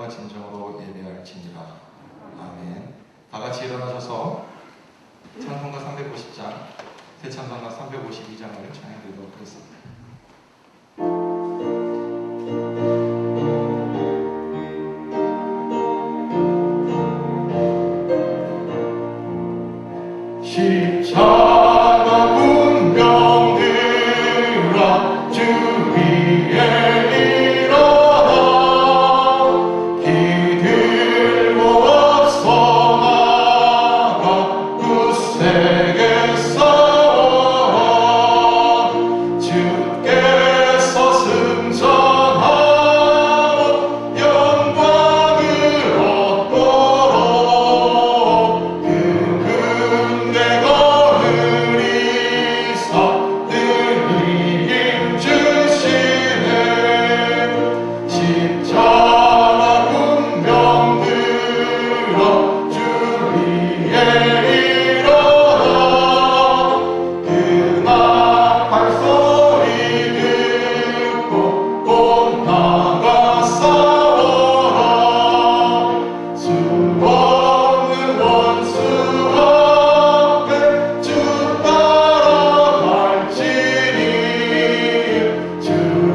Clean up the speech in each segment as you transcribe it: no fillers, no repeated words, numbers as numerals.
진정과 진정으로 예배할지니라. 아멘. 다 같이 일어나셔서 찬송가 350장, 새 찬송가 352장을 찬양 드리도록 하겠습니다. 십자가 문병들아 주 위에 일어나 기들고 앞서 나가 굳세게 싸워라. 주께서 승천하고 영광을 얻도록 그 내가 흐리사 늘 힘주시네. 십자가 군병들아 주 위에 일어나 그 나팔 소리 듣고 곧 나가 싸워라. 수 없는 원수 앞에 주 따라갈지니 주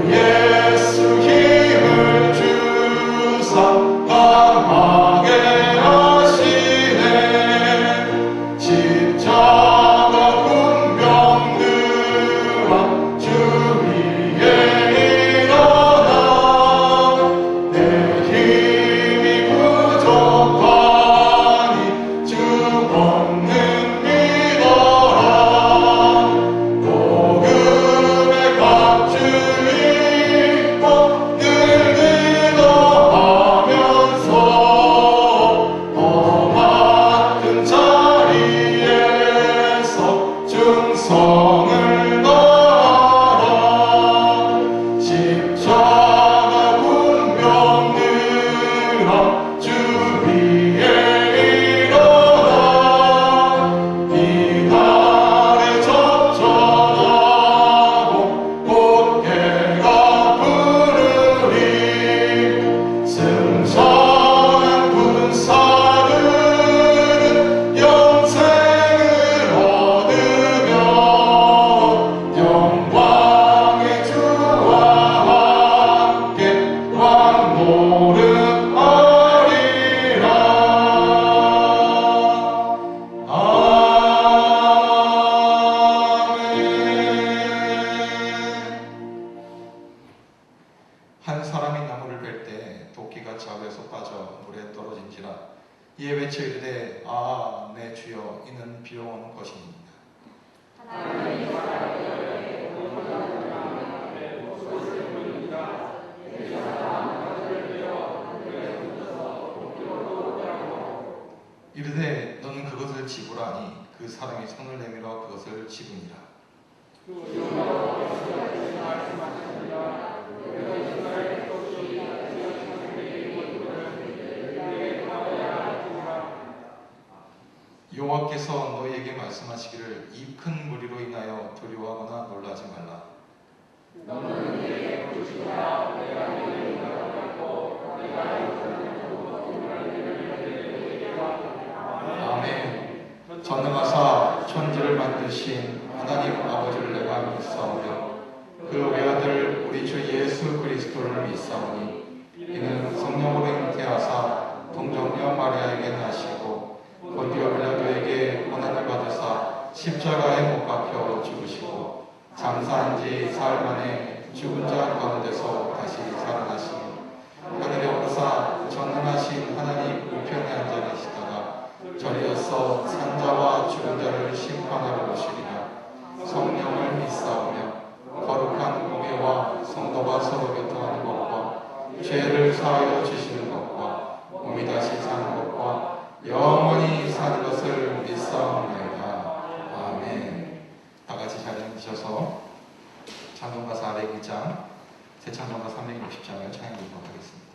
예수 힘을 주사 강하게 하시네. 십자가 군병들아 주 위에 일어나 내 힘이 부족하니 주 없는 믿어라. 복음의 값주 입고 늘 기도하면서 더 맡은 자리에서 충성을 다하라. 십자가 군병들아 주 위에 일어나 이날에 접전하고 곧 해가 부르리. 승천한 군사들은 영생을 얻으며 영광의 주와 함께 왕노릇하리라. 아멘. 한 사람이 나무를 벨 때 도끼가 좌우에서 빠져 물에 떨어진지라. 이에 외쳐 이르되 아, 내 주여, 이는 비로 온 것이니이다. 이르되 너는 그것을 집으라니 그 사람이 손을 내밀어 그것을 집으니라. 여호와께서 너희에게 말씀하시기를 이 큰 무리로 인하여 두려워하거나 놀라지 말라. 아멘. 전능하사 천지를 만드신 하나님 아버지를 내가 믿사오며 그 외아들 우리 주 예수 그리스도를 믿사오니 이는 성령으로 잉태하사 동정녀 마리아에게 나시고 본디오 빌라도에게 고난을 받으사 십자가에 못 박혀 죽으시고 장사한 지 사흘 만에 죽은 자 가운데서 다시 살아나시니 하늘에 오르사 전능하신 하나님 우편에 앉아 계시다가 저리어서 산자와 죽은 자를 심판하러 오시리라. 성령을 믿사오며 거룩한 공예와 성도가 서로 교통하는 것과 죄를 사하여 주시는 것과 몸이 다시 사는 것과 영원히 사는 것을 믿사옵나이다. 아멘. 다 같이 자리에 앉으셔서 찬송가 402장, 새 찬송가 360장을 찬양하도록 하겠습니다.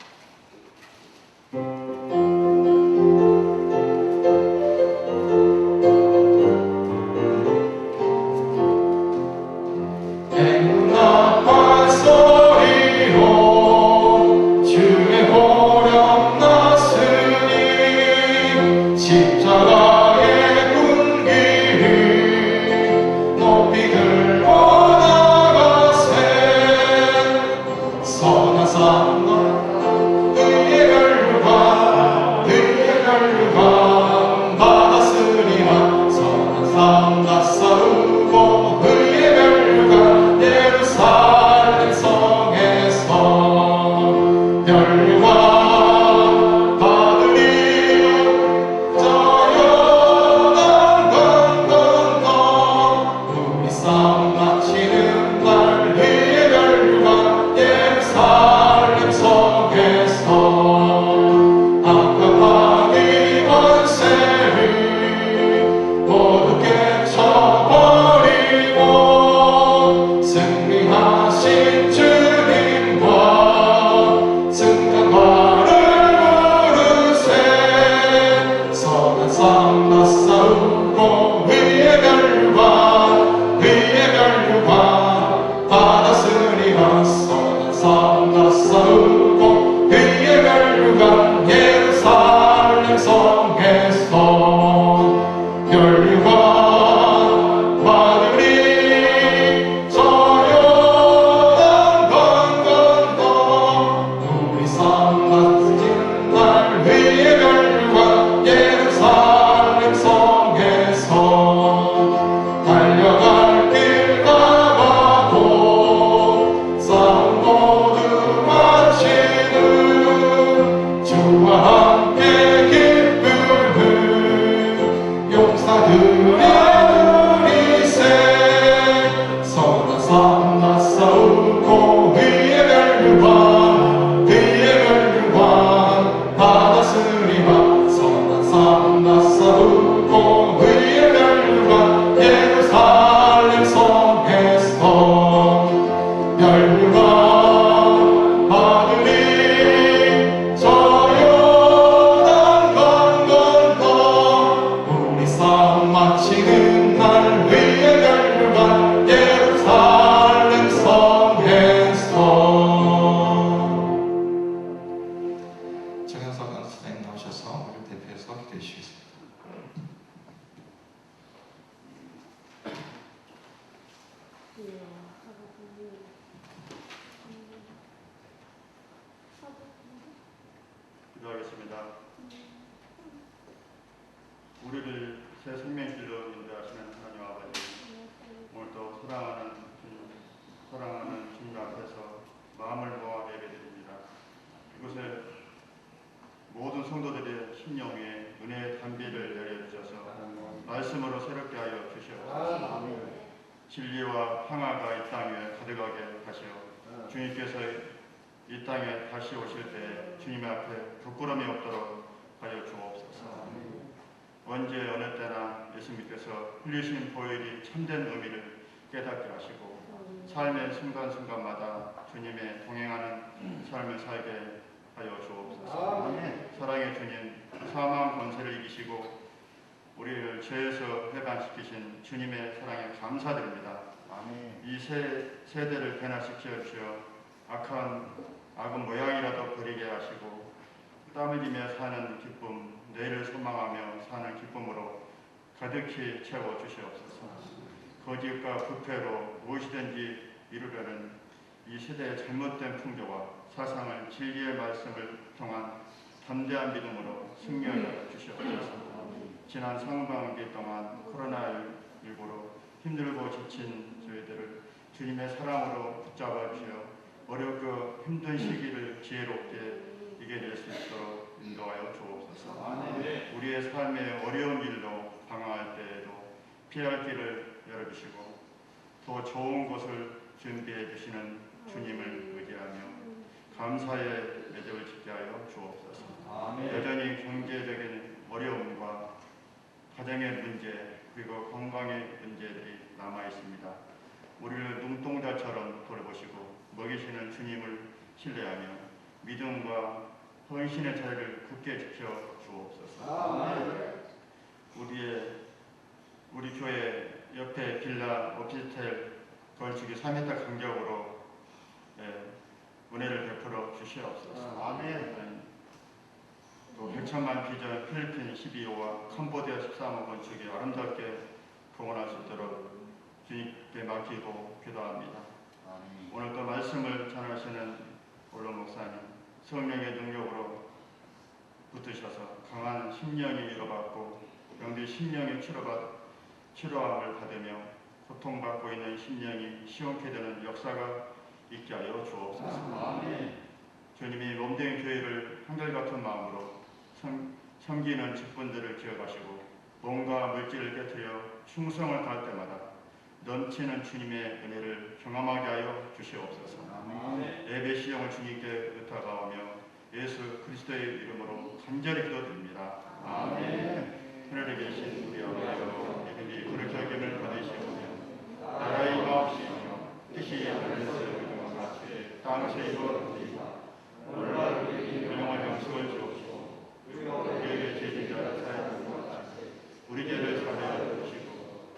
주시겠습니다. 기도하겠습니다. 우리를 새 생명길로 인도하시는 하나님 아버지, 오늘도 사랑하는 주님 앞에서 마음을 모아 예배드립니다. 이곳에 모든 성도들의 심령 위에 은혜의 단비를 내려주셔서 말씀으로 새롭게 하여 주시옵소서. 진리와 평화가 이 땅 위에 가득하게 하시어 주님께서 이 땅에 다시 오실 때 주님 앞에 부끄러움이 없도록 하여 주옵소서. 언제 어느 때나 예수님께서 흘리신 보혈이 참된 의미를 깨닫게 하시고 삶의 순간순간마다 주님의 동행하는 삶을 살게 하여 주옵소서. 사랑의 주님, 사망 권세를 이기시고 우리를 죄에서 해방시키신 주님의 사랑에 감사드립니다. 이 세대를 변화시켜 주어 악한 모양이라도 버리게 하시고 땀 흘리며 사는 기쁨, 내일을 소망하며 사는 기쁨으로 가득히 채워 주시옵소서. 거짓과 부패로 무엇이든지 이루려는 이 세대의 잘못된 풍조와 사상을 진리의 말씀을 통한 담대한 믿음으로 승리하여 주시옵소서. 지난 상반기 동안 코로나19로 힘들고 지친 저희들을 주님의 사랑으로 붙잡아 주시어 어렵고 힘든 시기를 지혜롭게 이겨낼 수 있도록 인도하여 주옵소서. 우리의 삶의 어려운 일로 방황할 때에도 피할 길을 열어주시고 더 좋은 곳을 준비해 주시는 주님을 의지하며 감사의 매듭을 짓게 하여 주옵소서. 여전히 경제적인 어려움과 가정의 문제 그리고 건강의 문제들이 남아 있습니다. 우리를 눈동자처럼 돌보시고 먹이시는 주님을 신뢰하며 믿음과 헌신의 자리를 굳게 지켜 주옵소서. 우리 교회 옆에 빌라 오피스텔 건축이 3m 간격으로 은혜를 베풀어 주시옵소서. 또 100천만 비전 필리핀 12호와 캄보디아 13호 건축이 아름답게 봉헌할 수 있도록 주님께 맡기고 기도합니다. 오늘도 말씀을 전하시는 올로 목사님, 성령의 능력으로 붙으셔서 강한 심령이 위로받고 병든 심령이 치료함을 받으며 고통받고 있는 심령이 시원케 되는 역사가 있게 하여 주옵소서. 주님이 몸된 교회를 한결같은 마음으로 섬기는 직분들을 기억하시고 몸과 물질을 깨뜨려 충성을 다할 때마다 넘치는 주님의 은혜를 경험하게 하여 주시옵소서. 예배 시험을 주님께 의탁하오며 예수 그리스도의 이름으로 간절히 기도드립니다. 하늘에 계신 우리 아버지여, 이름이 거룩히 여김을 받으시오며 나라의 임하옵시며 뜻이 하늘에서 이루어진 것 같이 땅에서 이루어지리이다. 오늘날 우리에게 일용할 양식을 주옵시고 우리에게 죄진 자를 사하여 주옵소서. 우리 죄를 사하여 주시고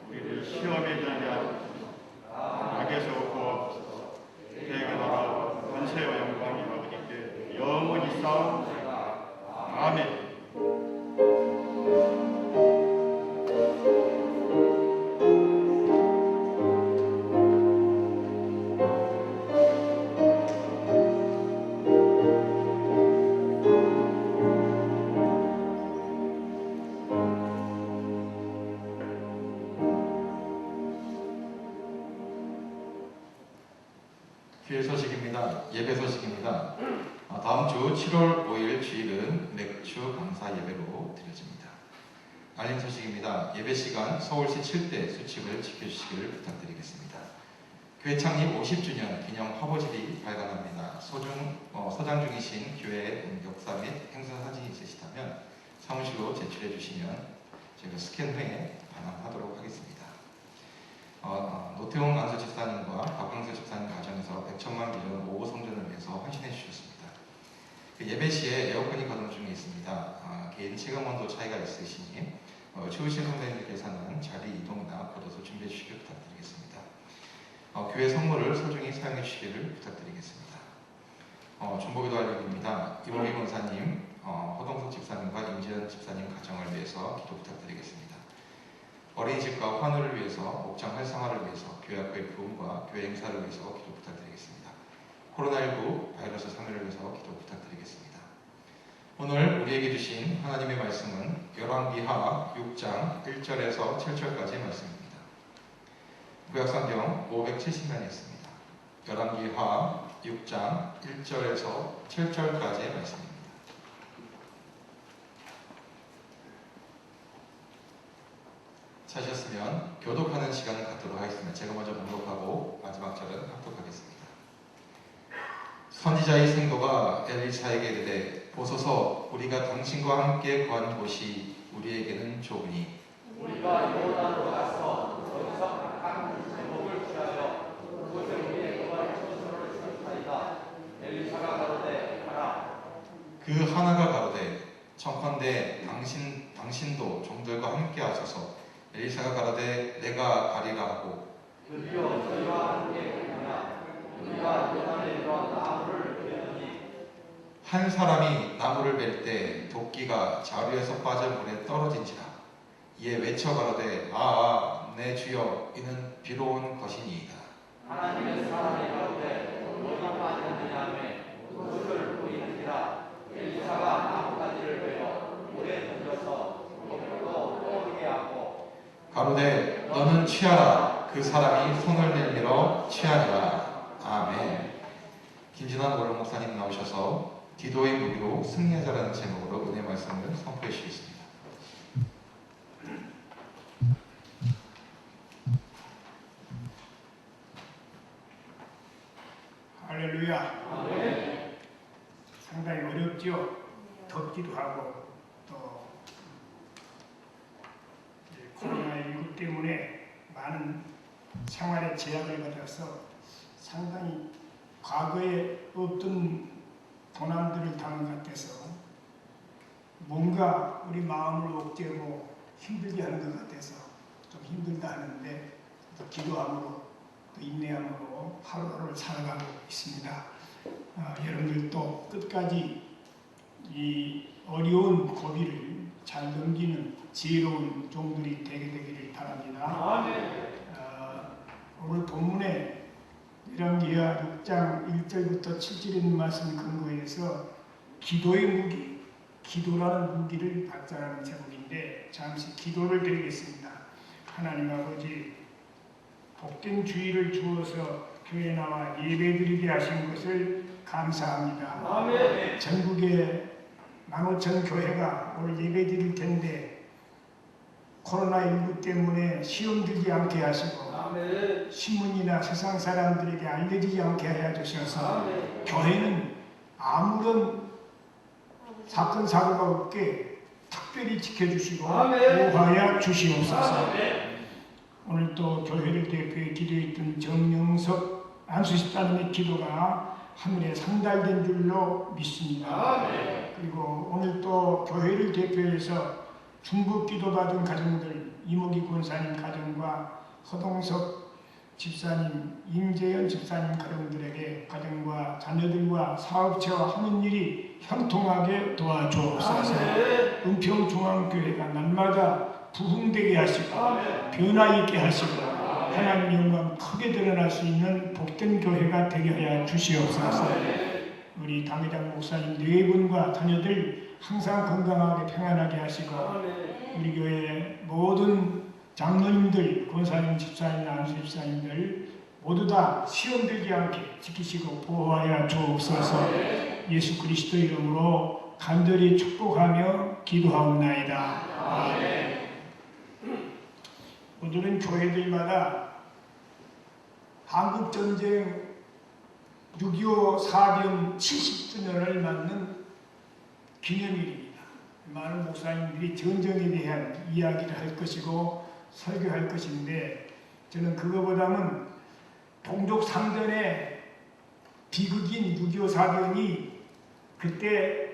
우리를 시험에 들게 하옵소서. 악에서 구하옵소서. 대개 나라와 권세와 영광이 아버지께 영원히 싸움시다. 아멘. 교회 소식입니다. 예배 소식입니다. 다음 주 7월 5일 주일은 맥주 감사 예배로 드려집니다. 알림 소식입니다. 예배 시간 서울시 7대 수칙을 지켜주시기를 부탁드리겠습니다. 교회 창립 50주년 기념 화보집이 발간합니다. 소장 중이신 교회의 역사 및 행사 사진이 있으시다면 사무실로 제출해 주시면 제가 스캔 후에 반환하도록 하겠습니다. 노태웅 안수 집사님과 박광수 집사님 가정에서 100천만 비전 5호 성전을 위해서 헌신해 주셨습니다. 예배 시에 에어컨이 가동 중에 있습니다. 개인 체감 온도 차이가 있으시니 추우신 선생님들께서는 자리 이동이나 걷어서 준비해 주시길 부탁드리겠습니다. 교회 선물을 소중히 사용해 주시기를 부탁드리겠습니다. 중보기도 알림입니다. 이봉기 권사님, 허동석 집사님과 임지연 집사님 가정을 위해 위해서 기도 부탁드리겠습니다. 어린이집과 환우를 위해서, 목장 활성화를 위해서, 교회학교의 부흥과 교회 행사를 위해서 기도 부탁드리겠습니다. 코로나19 바이러스 상해를 위해서 기도 부탁드리겠습니다. 오늘 우리에게 주신 하나님의 말씀은 열왕기하 6장 1절에서 7절까지의 말씀입니다. 구약성경 570면에 있습니다. 열왕기하 6장 1절에서 7절까지의 말씀입니다. 찾으셨으면 교독하는 시간을 갖도록 하겠습니다. 제가 먼저 봉독하고 마지막 절은 합독하겠습니다. 선지자의 생도가 엘리사에게 이르되 보소서 우리가 당신과 함께 거하는 곳이 우리에게는 좁으니 우리가 요단으로 가서 거기서 각각 제목을 취하여 그곳에 우리의 거할 처소를 설치하리다. 엘리사가 가로되 가라. 그 하나가 가로되 청컨대 당신도 종들과 함께 하소서. 엘리사가 가로되 내가 가리라 하고 드디어 저희와 함께 가냐. 우리가 요단에 이르러 나무를 베더니 한 사람이 나무를 벨 때 도끼가 자루에서 빠져 물에 떨어진지라. 이에 외쳐 가로되 내 주여 이는 비로 온 것이니이다. 하나님의 사람이 가로되 어디가 빠졌느냐 하매 그것을 보이는지라. 엘리사가 나뭇가지를 베어 물에 던져서 거기로 떠오르게 하고 가로되 너는 취하라. 그 사람이 손을 내밀어 취하니라. 아멘. 김진환 원로 목사님 나오셔서 기도의 무기로 승리하자라는 제목으로 은혜 말씀을 선포해 주시겠습니다. 할렐루야. 상당히 어렵죠. 덥기도 하고 또 코로나19 때문에 많은 생활에 제약을 받아서 상당히 과거에 없던 고난들을 당한 것 같아서 뭔가 우리 마음을 억제하고 힘들게 하는 것 같아서 좀 힘들다 하는데 또 기도함으로 또 인내함으로 하루하루를 살아가고 있습니다. 여러분들도 끝까지 이 어려운 고비를 잘 넘기는 지혜로운 종들이 되기를 바랍니다. 오늘 본문에 열왕기하 6장 1절부터 7절에 있는 말씀 근거해서 기도의 무기, 기도라는 무기를 받자라는 제목인데 잠시 기도를 드리겠습니다. 하나님 아버지, 복된 주의를 주어서 교회에 나와 예배드리게 하신 것을 감사합니다. 아멘. 전국에 15,000 교회가 오늘 예배드릴 텐데 코로나19 때문에 시험 들지 않게 하시고 아멘. 신문이나 세상 사람들에게 알려지지 않게 하여 주셔서 아멘. 교회는 아무런 사건 사고가 없게 특별히 지켜주시고 아멘. 보호하여 주시옵소서. 아멘. 오늘 또 교회를 대표해 기도했던 정영석 안수집사님의 기도가 하늘에 상달된 줄로 믿습니다. 아멘. 그리고 오늘 또 교회를 대표해서 중보 기도받은 가정들, 이모기 권사님 가정과 허동석 집사님, 임재현 집사님 가정들에게 가정과 자녀들과 사업체와 하는 일이 형통하게 도와주옵소서. 은평중앙교회가 날마다 부흥되게 하시고 변화 있게 하시고 하나님 영광 크게 드러날 수 있는 복된 교회가 되게 하여 주시옵소서. 우리 당회장 목사님 네 분과 자녀들 항상 건강하게 평안하게 하시고 우리 교회 모든 장로님들, 권사님, 집사님, 안수 집사님들 모두 다 시험 들지 않게 지키시고 보호하여 주옵소서. 예수 그리스도 이름으로 간절히 축복하며 기도하옵나이다. 아멘. 오늘은 교회들마다 한국전쟁 6.25 사변 70주년을 맞는 기념일입니다. 많은 목사님들이 전쟁에 대한 이야기를 할 것이고 설교할 것인데 저는 그거보다는 동족 상전의 비극인 6.25 사변이 그때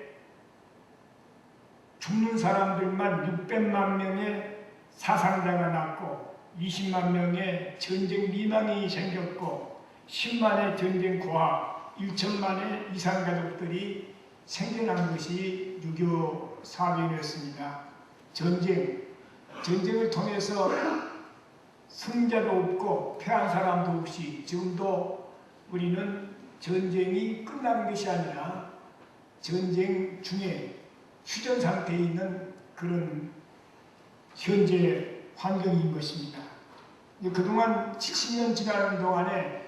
죽는 사람들만 600만 명의 사상자가 났고 20만 명의 전쟁 미망이 생겼고 10만의 전쟁 고아 1천만의 이산 가족들이 생겨난 것이 6.25 사변이었습니다. 전쟁을 통해서 승자도 없고 패한 사람도 없이 지금도 우리는 전쟁이 끝나는 것이 아니라 전쟁 중에 휴전 상태에 있는 그런 현재 환경인 것입니다. 그동안 70년 지나는 동안에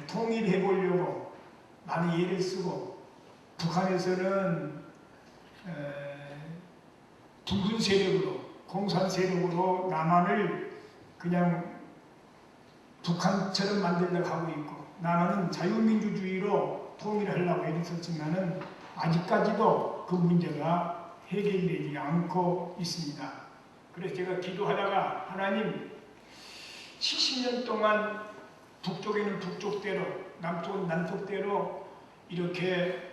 통일해 보려고 많은 예를 쓰고 북한에서는 붉은 세력으로 공산 세력으로 남한을 그냥 북한처럼 만들려고 하고 있고 남한은 자유민주주의로 통일하려고 애를 썼지만은 아직까지도 그 문제가 해결되지 않고 있습니다. 그래서 제가 기도하다가 하나님 70년 동안 북쪽에는 북쪽대로 남쪽은 남쪽대로 이렇게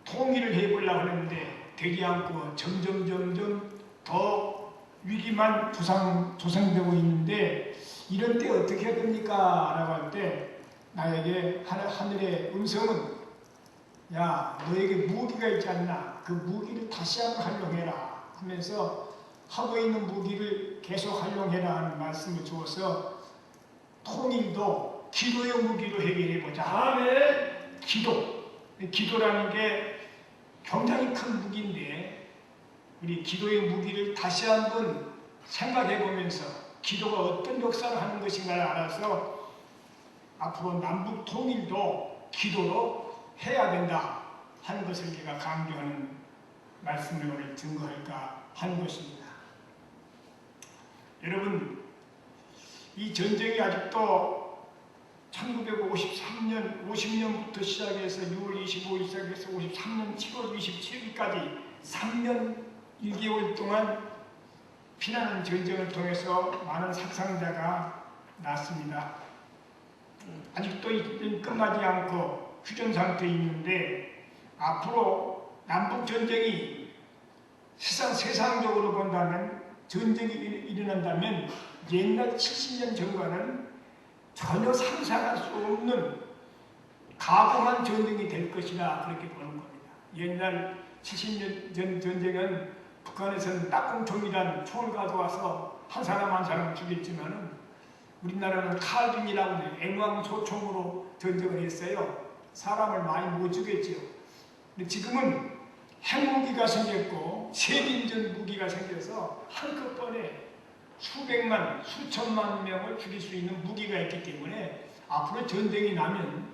통일을 해보려고 하는데 되지 않고 점점 더 위기만 조성되고 있는데 이럴 때 어떻게 해야 됩니까? 라고 할 때 나에게 하늘의 음성은 야 너에게 무기가 있지 않나? 그 무기를 다시 한번 활용해라 하면서 하고 있는 무기를 계속 활용해라 하는 말씀을 주어서 통일도 기도의 무기로 해결해보자. 아멘. 기도라는 게 굉장히 큰 무기인데 우리 기도의 무기를 다시 한번 생각해보면서 기도가 어떤 역사를 하는 것인가를 알아서 앞으로 남북 통일도 기도로 해야 된다 하는 것을 제가 강조하는 말씀을 오늘 증거할까 하는 것입니다. 여러분, 이 전쟁이 아직도 1953년 50년부터 시작해서 6월 25일 시작해서 53년 7월 27일까지 3년 1개월 동안 피나는 전쟁을 통해서 많은 사상자가 났습니다. 아직도 끝나지 않고 휴전 상태에 있는데 앞으로 남북 전쟁이 세상적으로 본다면 전쟁이 일어난다면 옛날 70년 전과는 전혀 상상할 수 없는 가공한 전쟁이 될 것이다 그렇게 보는 겁니다. 옛날 70년 전 전쟁은 북한에서는 딱공총이라는 총을 가져와서 한 사람 한 사람 죽였지만은 우리나라는 칼빈이라고 하는 앵왕소총으로 전쟁을 했어요. 사람을 많이 못 죽였지요. 근데 지금은 핵무기가 생겼고 세균전 무기가 생겨서 한꺼번에 수백만, 수천만 명을 죽일 수 있는 무기가 있기 때문에 앞으로 전쟁이 나면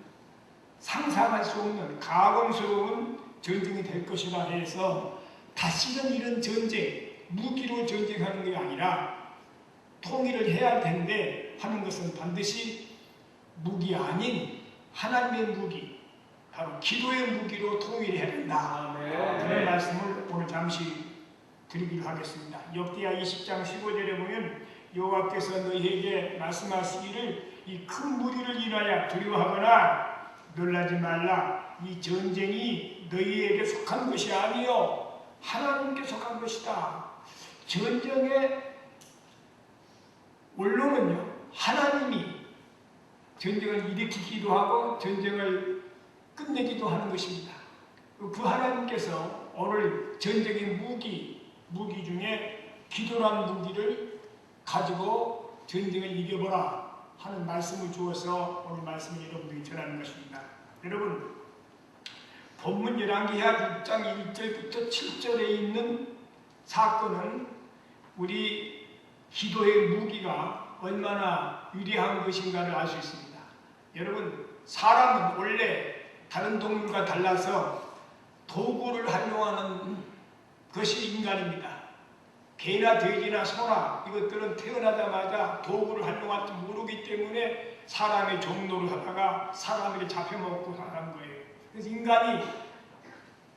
상상할 수 없는 가공스러운 전쟁이 될 것이라 해서 다시는 이런 전쟁, 무기로 전쟁하는 게 아니라 통일을 해야 할 텐데 하는 것은 반드시 무기 아닌 하나님의 무기, 바로 기도의 무기로 통일해야 된다. 그런 말씀을 오늘 잠시 드리기로 하겠습니다. 역대하 20장 15절에 보면 여호와께서 너희에게 말씀하시기를 이 큰 무리를 인하여 두려워하거나 놀라지 말라. 이 전쟁이 너희에게 속한 것이 아니요 하나님께 속한 것이다. 전쟁의 원론은요 하나님이 전쟁을 일으키기도 하고 전쟁을 끝내기도 하는 것입니다. 그 하나님께서 오늘 전쟁의 무기 중에 기도라는 무기를 가지고 전쟁을 이겨보라 하는 말씀을 주어서 오늘 말씀을 여러분들이 전하는 것입니다. 여러분, 본문 열왕기하 6장 1절부터 7절에 있는 사건은 우리 기도의 무기가 얼마나 위대한 것인가를 알 수 있습니다. 여러분, 사람은 원래 다른 동물과 달라서 도구를 활용하는 것이 인간입니다. 개나 돼지나 소나 이것들은 태어나자마자 도구를 활용할 줄 모르기 때문에 사람의 종노를 하다가 사람에게 잡혀먹고 사는 거예요. 그래서 인간이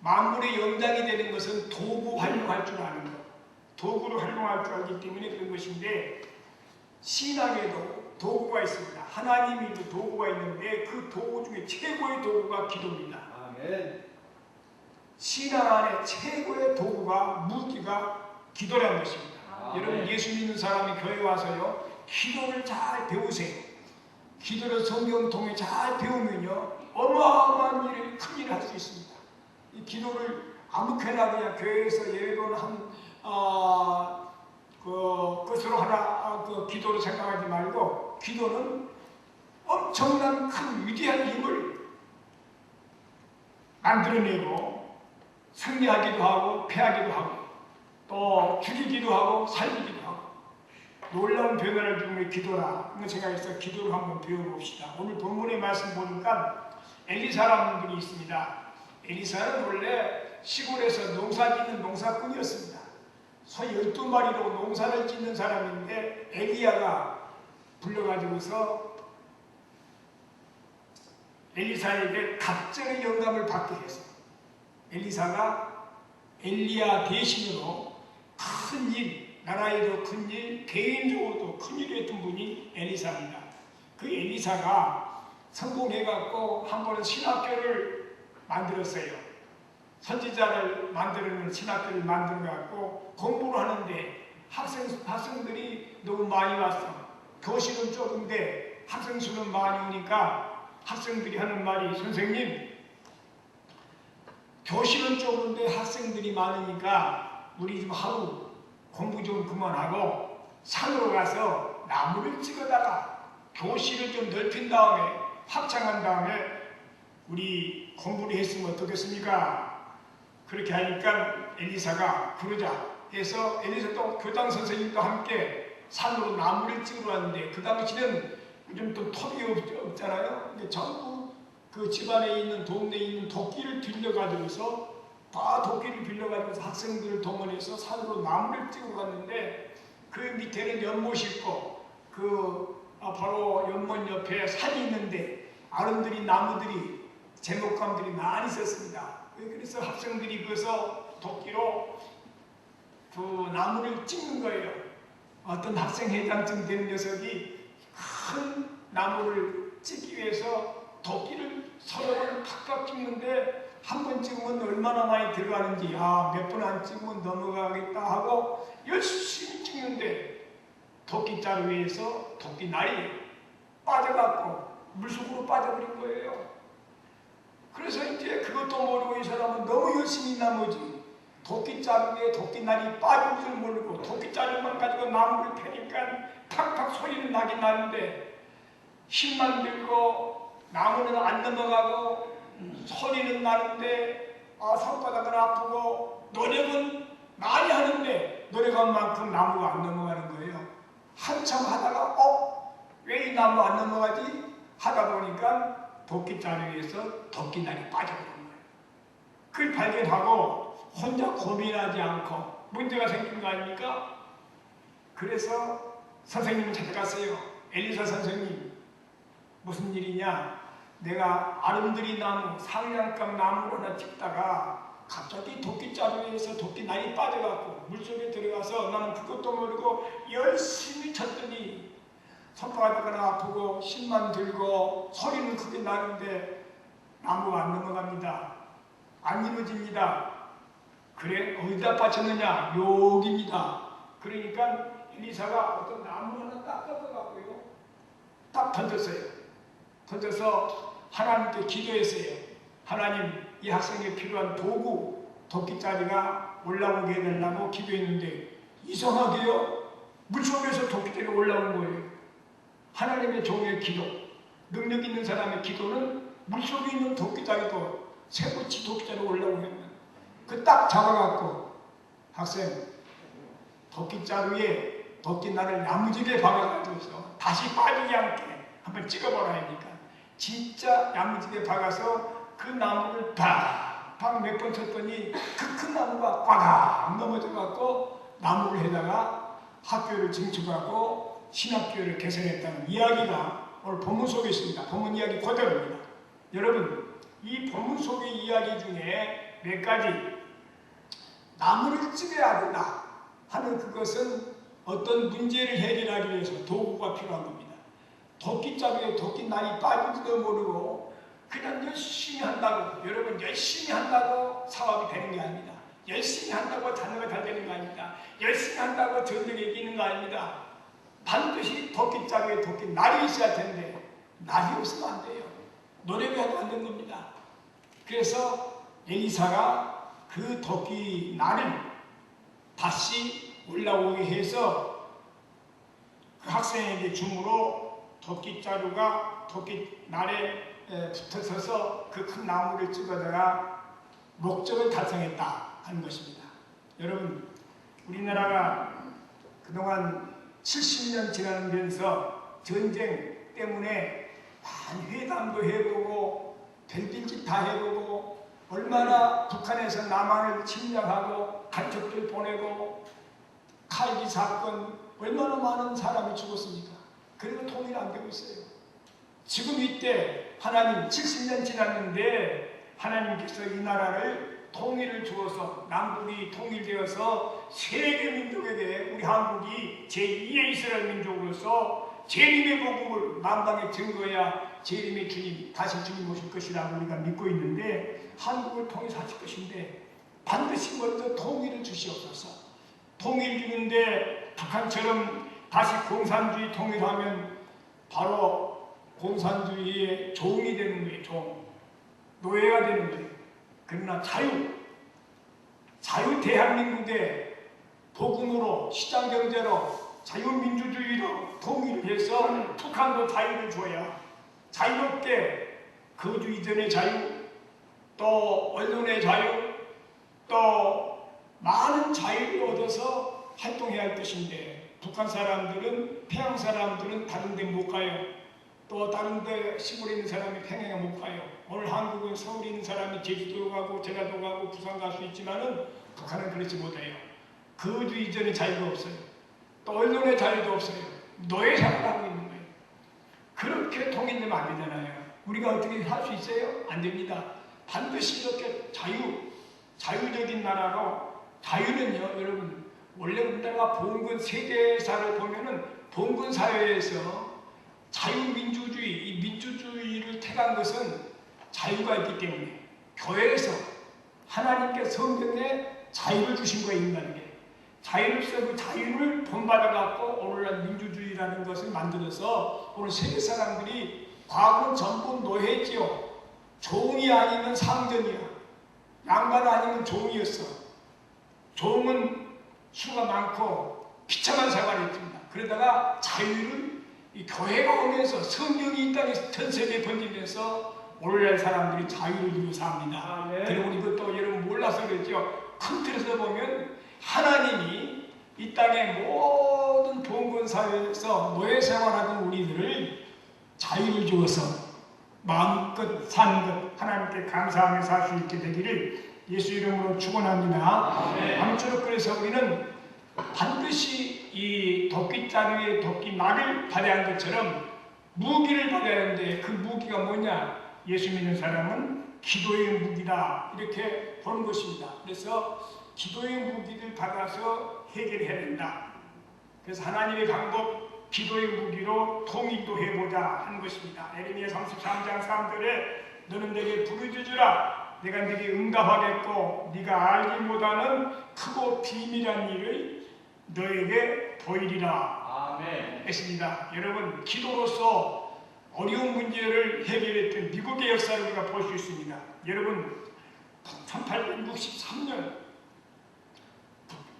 만물의 영장이 되는 것은 도구 활용할 줄 아는 것, 도구를 활용할 줄 알기 때문에 그런 것인데 신앙에도 도구가 있습니다. 하나님이 도구가 있는데 그 도구 중에 최고의 도구가 기도입니다. 아멘. 신앙 안에 최고의 도구가 무기가 기도라는 것입니다. 여러분 예수 믿는 사람이 교회 와서요 기도를 잘 배우세요. 기도를 성경 통해 잘 배우면요 어마어마한 일을 큰 일을 할 수 있습니다. 이 기도를 아무렇게나 그냥 교회에서 예배는 한 그것으로 하나 기도로 생각하지 말고 기도는 엄청난 큰 위대한 힘을 만들어내고 승리하기도 하고 패하기도 하고 또 죽이기도 하고 살리기도 하고 놀라운 변화를 주는 기도라 하는 생각해서 기도를 한번 배워봅시다. 오늘 본문의 말씀 보니까 엘리사라는 분이 있습니다. 엘리사는 원래 시골에서 농사짓는 농사꾼이었습니다. 소 12마리로 농사를 짓는 사람인데 엘리야가 불러가지고서 엘리사에게 갑절의 영감을 받게 해서 엘리사가 엘리야 대신으로 큰 일, 나라에도 큰 일, 개인적으로도 큰 일을 했던 분이 엘리사입니다. 그 엘리사가 성공해갖고 한 번은 신학교를 만들었어요. 선지자를 만드는 신학교를 만들어갖고 공부를 하는데 학생들이 너무 많이 왔어. 교실은 좁은데 학생 수는 많이 오니까 학생들이 하는 말이 선생님 교실은 좁은데 학생들이 많으니까 우리 좀 하루 공부 좀 그만하고 산으로 가서 나무를 찍어다가 교실을 좀 넓힌 다음에 확장한 다음에 우리 공부를 했으면 어떻겠습니까? 그렇게 하니까 엘리사가 그러자 해서 엘리사도 교장 선생님과 함께 산으로 나무를 찍으러 왔는데 그 당시는 요즘 또 톱이 없잖아요. 근데 전부 그 집안에 있는 동네에 있는 도끼를 빌려가지고서 다 도끼를 빌려가지고서 학생들을 동원해서 산으로 나무를 찍으러 갔는데 그 밑에는 연못이 있고 바로 연못 옆에 산이 있는데 아름드리 나무들이 제목감들이 많이 있었습니다. 그래서 학생들이 거기서 도끼로 그 나무를 찍는 거예요. 어떤 학생 회장쯤 되는 녀석이 큰 나무를 찍기 위해서 도끼를 서너 번 탁탁 찍는데 한 번 찍으면 얼마나 많이 들어가는지 몇 번 안 찍으면 넘어가겠다 하고 열심히 찍는데 도끼자루 위에서 도끼날이 빠져갖고 물속으로 빠져버린 거예요. 그래서 이제 그것도 모르고 이 사람은 너무 열심히 나머지 도끼자루에 도끼날이 빠진 줄 모르고 도끼자루만 가지고 나무를 패니까 팍팍 소리는 나긴 나는데 힘만 들고 나무는 안 넘어가고 소리는 나는데 손바닥은 아프고 노력은 많이 하는데 노력한 만큼 나무가 안 넘어가는 거예요. 한참 하다가 왜 이 나무 안 넘어가지? 하다 보니까 도끼자루에서 도끼날이 빠져버린 거예요. 그걸 발견하고 혼자 고민하지 않고 문제가 생긴 거 아닙니까? 그래서 선생님을 찾아갔어요. 엘리사 선생님 무슨 일이냐? 내가 아름드리 나무, 상냥감 나무를 하나 찍다가 갑자기 도끼자루에서 도끼날이 빠져갖고 물속에 들어가서 나는 그것도 모르고 열심히 쳤더니 손바닥은 아프고 힘만 들고 소리는 크게 나는데 나무가 안 넘어갑니다. 안 이루어집니다. 그래 어디다 빠졌느냐? 여기입니다. 그러니까 엘리사가 어떤 나무 하나 딱 꺾어갖고요 딱 던졌어요. 던져서 하나님께 기도했어요. 하나님 이 학생에 필요한 도구 도끼자루가 올라오게 해달라고 기도했는데 이상하게요 물속에서 도끼자루가 올라온 거예요. 하나님의 종의 기도, 능력 있는 사람의 기도는 물속에 있는 도끼자루도 새꼬치 도끼자루 올라오면 그 딱 잡아갖고 학생 도끼자루에 도끼날을 야무지게 박아가지고서 다시 빠지지 않게 한번 찍어보라 하니까 진짜 야무지게 박아서 그 나무를 팍팍 몇 번 쳤더니 그 큰 나무가 꽉 넘어져갖고 나무를 해다가 학교를 증축하고 신학교를 개설했다는 이야기가 오늘 본문 속에 있습니다. 본문 이야기 그대로입니다. 여러분 이 본문 속의 이야기 중에 몇 가지 나무를 찍어야 된다 하는 그것은 어떤 문제를 해결하기 위해서 도구가 필요한 겁니다. 도끼자루에 도끼날이 빠진지도 모르고 그냥 열심히 한다고 여러분 열심히 한다고 사업이 되는 게 아닙니다. 열심히 한다고 자녀가 잘 되는 거 아닙니다. 열심히 한다고 전쟁에 이기는 거 아닙니다. 반드시 도끼자루에 도끼날이 있어야 되는데 날이 없으면 안 돼요. 노력이 해도 안 되는 겁니다. 그래서 엘리사가 그 도끼날을 다시 올라오게 해서 그 학생에게 줌으로 도끼자루가 도끼날에 붙어서서 그 큰 나무를 찍어다가 목적을 달성했다 하는 것입니다. 여러분, 우리나라가 그동안 70년 지나면서 전쟁 때문에 많이 회담도 해보고 별별 짓 다 해보고 얼마나 북한에서 남한을 침략하고 간첩들 보내고 칼기 사건 얼마나 많은 사람이 죽었습니까? 그래도 통일 안 되고 있어요. 지금 이때 하나님 70년 지났는데 하나님께서 이 나라를 통일을 주어서 남북이 통일되어서 세계 민족에게 우리 한국이 제2의 이스라엘 민족으로서 재림의 복음을 만방에 증거해야 재림의 주님, 다시 주님 오실 것이라고 우리가 믿고 있는데 한국을 통일하실 것인데 반드시 먼저 통일을 주시옵소서. 통일 주는데 북한처럼 다시 공산주의 통일하면 바로 공산주의의 종이 되는 거예요. 종. 노예가 되는 거예요. 그러나 자유 대한민국의 복음으로 시장경제로 자유민주주의로 통일해서 북한도 자유를 줘야 자유롭게 거주 이전의 자유, 또 언론의 자유, 또 많은 자유를 얻어서 활동해야 할 것인데 북한 사람들은, 평양 사람들은 다른 데 못 가요. 또 다른 데 시골에 있는 사람이 평양에 못 가요. 오늘 한국은 서울에 있는 사람이 제주도 가고 전라도 가고 부산 갈 수 있지만은 북한은 그렇지 못해요. 거주 이전의 자유가 없어요. 또 언론의 자유도 없어요. 노예 생활하고 있는 거예요. 그렇게 통일되면 안 되잖아요. 우리가 어떻게 할 수 있어요? 안 됩니다. 반드시 이렇게 자유적인 나라로, 자유는요, 여러분, 원래 우리나라가 봉건 세계사를 보면은 봉건 사회에서 자유민주주의, 이 민주주의를 택한 것은 자유가 있기 때문에 교회에서 하나님께 성경에 자유를 주신 거예요. 인간에게 자유로서 그 자유를 본받아갖고 오늘날 민주주의라는 것을 만들어서 오늘 세계 사람들이 과거는 전부 노예지요. 종이 아니면 상전이야. 양반 아니면 종이었어. 종은 수가 많고 비참한 생활이었습니다. 그러다가 자유를 이 교회가 오면서 성경이 이 땅에 전 세계에 번지면서 오늘날 사람들이 자유를 누려서 삽니다. 그리고 이것도 여러분 몰라서 그랬죠. 큰 틀에서 보면 하나님이 이 땅의 모든 봉건 사회에서 노예 생활하던 우리들을 자유를 주어서 마음껏 사는 것 하나님께 감사하며 살 수 있게 되기를 예수 이름으로 축원합니다. 아무쪼록 그래서 우리는 반드시 이 도끼자루의 도끼말을 받아야 하는 것처럼 무기를 받아야 하는데 그 무기가 뭐냐? 예수 믿는 사람은 기도의 무기다 이렇게 보는 것입니다. 그래서 기도의 무기를 받아서 해결해야 된다. 그래서 하나님의 방법 기도의 무기로 통일도 해보자 하는 것입니다. 에레미야 33장 3절에 너는 내게 부르짖으라 내가 네게 응답하겠고 네가 알지 못하는 크고 비밀한 일을 너에게 보이리라. 아멘. 했습니다. 여러분 기도로서 어려운 문제를 해결했던 미국의 역사를 우리가 볼 수 있습니다. 여러분 1863년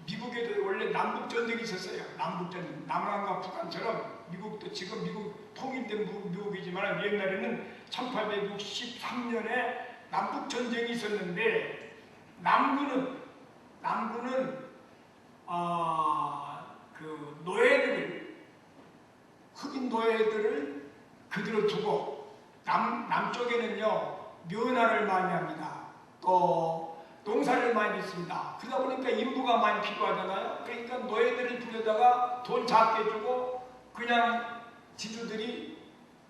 미국에도 원래 남북전쟁이 있었어요. 남북전쟁. 남한과 북한처럼 미국도 지금 미국 통일된 미국이지만 옛날에는 1863년에 남북전쟁이 있었는데 남부는 그 노예들을 흑인 노예들을 그대로 두고 남쪽에는요 면화를 많이 합니다. 또 농사를 많이 짓습니다. 그러다 보니까 인부가 많이 필요하잖아요. 그러니까 노예들을 부려다가 돈 작게 주고 그냥 지주들이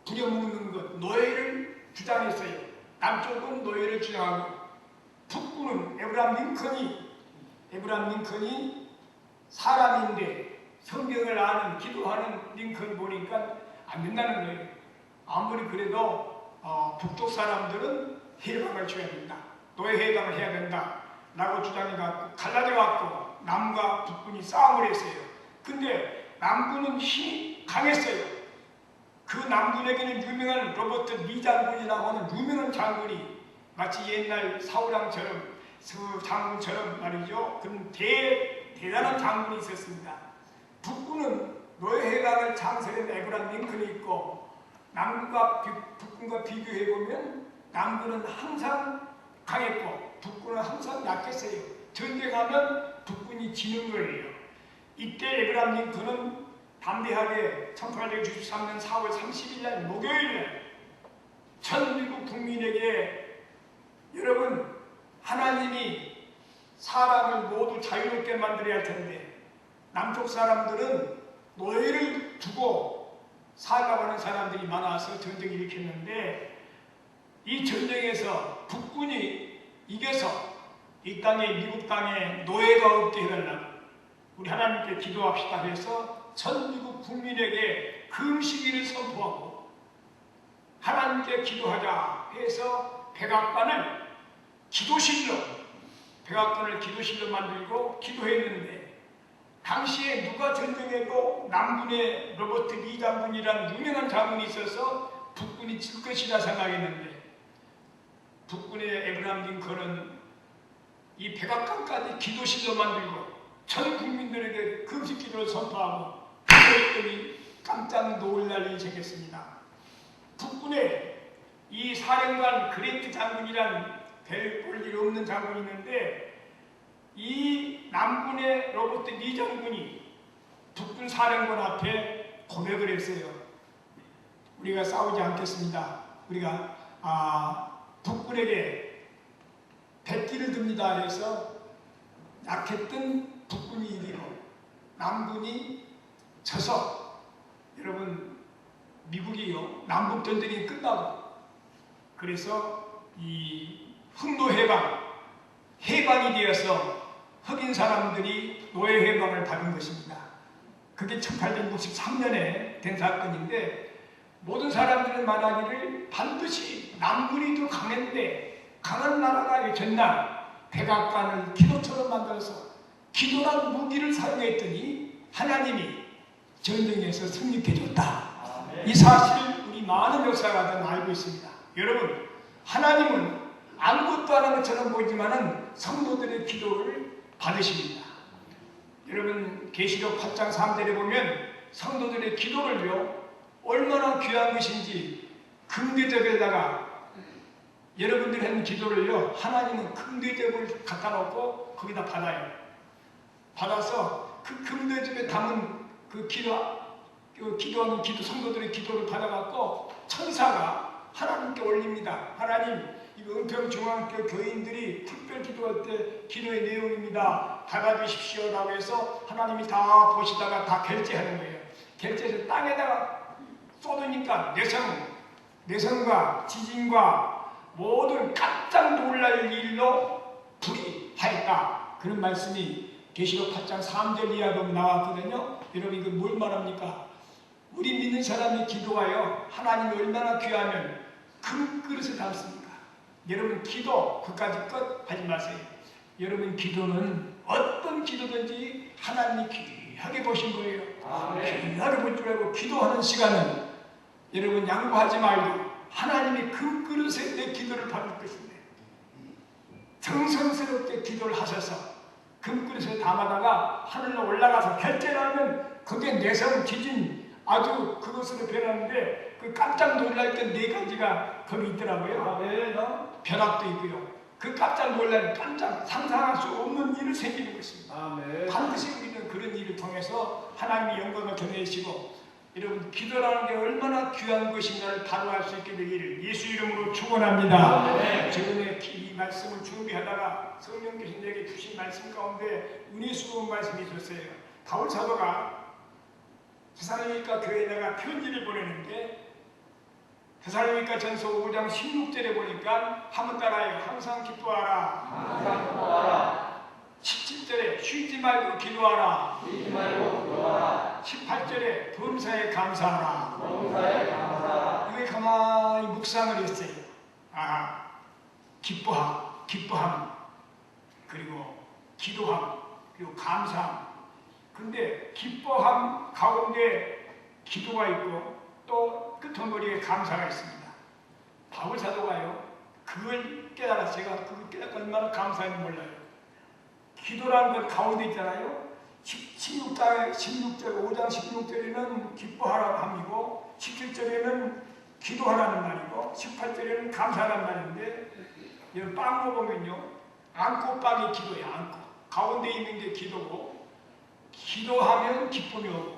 부려먹는 것, 노예를 주장했어요. 남쪽은 노예를 주장하고 북부는 에브라임 링컨이 사람인데 성경을 아는 기도하는 링컨 보니까 안 된다는 거예요. 아무리 그래도 북쪽 사람들은 해방을 줘야 된다. 노예 해방을 해야 된다. 라고 주장해갖고 갈라져갖고 남과 북군이 싸움을 했어요. 근데 남군은 힘이 강했어요. 그 남군에게는 유명한 로버트 리 장군이라고 하는 유명한 장군이 마치 옛날 사우랑처럼 장군처럼 말이죠. 그런 대단한 장군이 있었습니다. 북군은 노예해방을 창설한 에브라임 링컨이 있고 남군과 북군과 비교해보면 남군은 항상 강했고 북군은 항상 약했어요. 전쟁하면 북군이 지는 거예요. 이때 에브라임 링컨은 담대하게 1863년 4월 30일 날 목요일에 전 미국 국민에게 여러분 하나님이 사람을 모두 자유롭게 만들어야 할 텐데 남쪽 사람들은 노예를 두고 살라고 하는 사람들이 많아서 전쟁을 일으켰는데 이 전쟁에서 북군이 이겨서 이 땅에 미국 땅에 노예가 없게 해달라고 우리 하나님께 기도합시다 해서 전 미국 국민에게 금식일을 선포하고 하나님께 기도하자 해서 백악관을 기도실로 만들고 기도했는데 당시에 누가 전쟁해도 남군의 로버트 리 장군이라는 유명한 장군이 있어서 북군이 질 것이라 생각했는데 북군의 에브라임 링컨은 이 백악관까지 기도실로 만들고 전 국민들에게 금식 기도를 선포하고 그랬더니 깜짝 놀랄 일이 생겼습니다. 북군에 이 사령관 그랜트 장군이란 별 볼 일 없는 장군이 있는데 이 남군의 로버트 리 장군이 북군 사령관 앞에 고백을 했어요. 우리가 싸우지 않겠습니다. 우리가 북군에게 백기를 듭니다 해서 약했던 북군이 이기고 남군이 져서 여러분 미국이요 남북전쟁이 끝나고 그래서 이 흥도 해방이 되어서 흑인 사람들이 노예 해방을 받은 것입니다. 그게 1863년에 된 사건인데 모든 사람들은 말하기를 반드시 남군이 더 강했는데 강한 나라가 전날 백악관을 기도처럼 만들어서 기도란 무기를 사용했더니 하나님이 전쟁에서 승리해줬다. 이 사실을 우리 많은 역사가들은 알고 있습니다. 여러분 하나님은 아무것도 안 한 것처럼 보이지만은 성도들의 기도를 받으십니다. 여러분 계시록 8장 3절에 보면 성도들의 기도를요 얼마나 귀한 것인지 금대접에다가 여러분들이 하는 기도를요 하나님은 금대접을 갖다 놓고 거기다 받아요. 받아서 그 금대접에 담은 그 기도하는 성도들의 기도를 받아갖고 천사가 하나님께 올립니다. 하나님 이거 은평중앙교 교인들이 특별 기도할 때 기도의 내용입니다. 받아주십시오 라고 해서 하나님이 다 보시다가 다 결제하는 거예요. 결제해서 땅에다가 쏟으니까 내성과 지진과 모든 깜짝 놀랄 일로 불이 하였다. 그런 말씀이 계시록 8장 3절 이하 보면 나왔거든요. 여러분 이거 뭘 말합니까? 우리 믿는 사람이 기도하여 하나님이 얼마나 귀하면 금그릇을 담습니까? 여러분 기도 그까지 끝 하지 마세요. 여러분 기도는 어떤 기도든지 하나님이 귀하게 보신 거예요. 귀하게 볼 줄 알고 기도하는 시간은 여러분 양보하지 말고 하나님이 금그릇에 내 기도를 받을 것인데 정성스럽게 기도를 하셔서 금그릇에 담아다가 하늘로 올라가서 결제를 하면 그게 내성 지진 아주 그것으로 변하는데 그 깜짝 놀랄 때 네 가지가 거기 있더라고요. 벼락도 있고요. 그 깜짝 놀랄 깜짝 상상할 수 없는 일이 생기는 것입니다. 반드시 우리는 그런 일을 통해서 하나님의 영광을 전해주시고 여러분 기도라는 게 얼마나 귀한 것인가를 바로 알 수 있게 되기를 예수 이름으로 축원합니다. 최근에 이 말씀을 준비하다가 성령 교신에게 주신 말씀 가운데 은혜스러운 말씀이 있었어요. 바울 사도가 데살로니가 교회에다가 편지를 보내는데 데살로니가 전서 5장 16절에 보니까 한번 따라해요. 항상 기도하라. 17절에 쉬지 말고 기도하라. 18절에 범사에 감사하라. 이게 가만히 묵상을 했어요. 기뻐함, 그리고 기도함, 그리고 감사함. 근데 기뻐함 가운데 기도가 있고 또 끝머리에 감사가 있습니다. 바울 사도가요 그걸 깨달았어요. 제가 그걸 깨닫고 얼마나 감사했는지 몰라요. 기도라는 것 가운데 있잖아요. 5장 16절에는 기뻐하라는 함이고 17절에는 기도하라는 말이고 18절에는 감사하라는 말인데 여러분 빵 먹으면요 안고 빵이 기도야. 안고 가운데 있는 게 기도고 기도하면 기쁨이 오고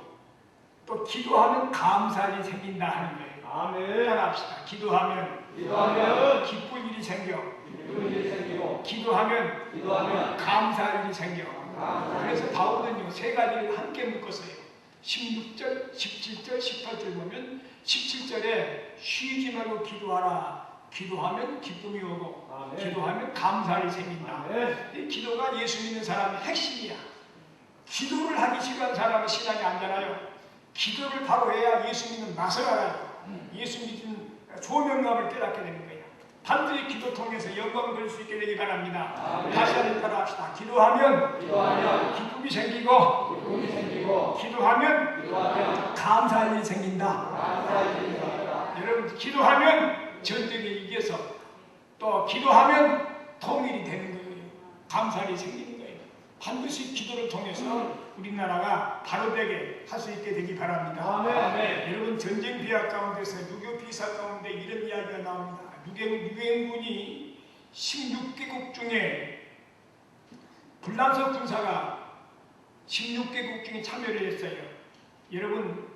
또 기도하면 감사가 생긴다 하는 거예요. 아멘. 따라합시다. 기도하면 기쁜 일이 생겨. 기도하면 감사할 일이 생겨. 그래서 바울은요 세 가지를 함께 묶었어요. 16절, 17절, 18절 보면 17절에 쉬지 말고 기도하라. 기도하면 기쁨이 오고 기도하면 감사할 일이 생긴다. 이 기도가 예수 믿는 사람의 핵심이야. 기도를 하기 싫어하는 사람은 신앙이 안 되나요? 기도를 바로 해야 예수 믿는 맛을 알아요. 예수 믿는 소명감을 깨닫게 되는 거예요. 반드시 기도 통해서 영광을 드릴 수 있게 되기 바랍니다. 다시 한번 따라합시다. 기도하면 기쁨이 생기고 기도하면 감사할 일이 생긴다. 여러분 기도하면 전쟁에 이겨서 또 기도하면 통일이 되는 거예요. 감사할 일이 생기는 거예요. 반드시 기도를 통해서 우리나라가 바로되게 할 수 있게 되기 바랍니다. 여러분 전쟁 비약 가운데서 유교 비사 가운데 이런 이야기가 나옵니다. 유엔군이 16개국 중에 불란서 군사가 16개국 중에 참여를 했어요. 여러분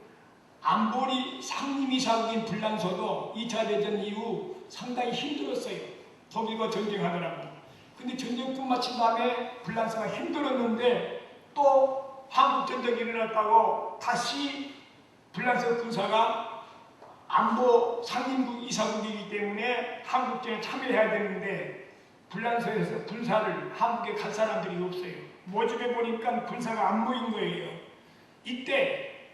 안보리 상임이사국인 불란서도 2차 대전 이후 상당히 힘들었어요. 독일과 전쟁하더라고요. 근데 전쟁 끝마친 다음에 불란서가 힘들었는데 또 한국전쟁이 일어났다고 다시 불란서 군사가 안보 상임국 이사국이기 때문에 한국전에 참여해야 되는데 불란서에서 군사를 한국에 갈 사람들이 없어요. 모집해 보니까 군사가 안 모인 거예요. 이때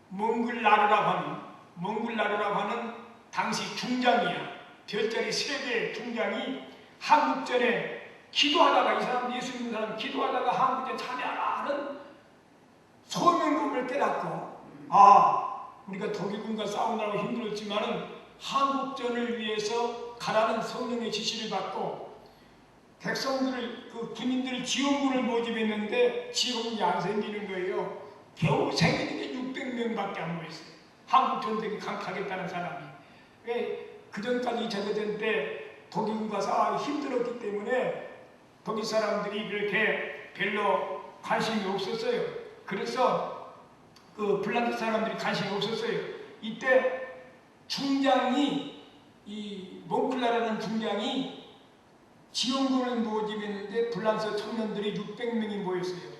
몽글라르라고 하는 당시 중장이야. 별자리 3개의 중장이 한국전에 기도하다가 이 사람 예수 믿는 사람 기도하다가 한국전에 참여하라 하는 소명감을 깨닫고 우리가 독일군과 싸우느라고 힘들었지만은 한국전을 위해서 가라는 성령의 지시를 받고 백성들을 군인들을 지원군을 모집했는데 지원군이 안 생기는 거예요. 겨우 생기는 게 600명밖에 안 모였어요. 한국전쟁에 강타하겠다는 사람이. 그 전까지 2차 대전 때 독일군과 싸우기 힘들었기 때문에 독일 사람들이 그렇게 별로 관심이 없었어요. 그래서 그 불란서 사람들이 관심이 없었어요. 이때 중장이 이 몽클라라는 중장이 지원군을 모집했는데 불란서 청년들이 600명이 모였어요.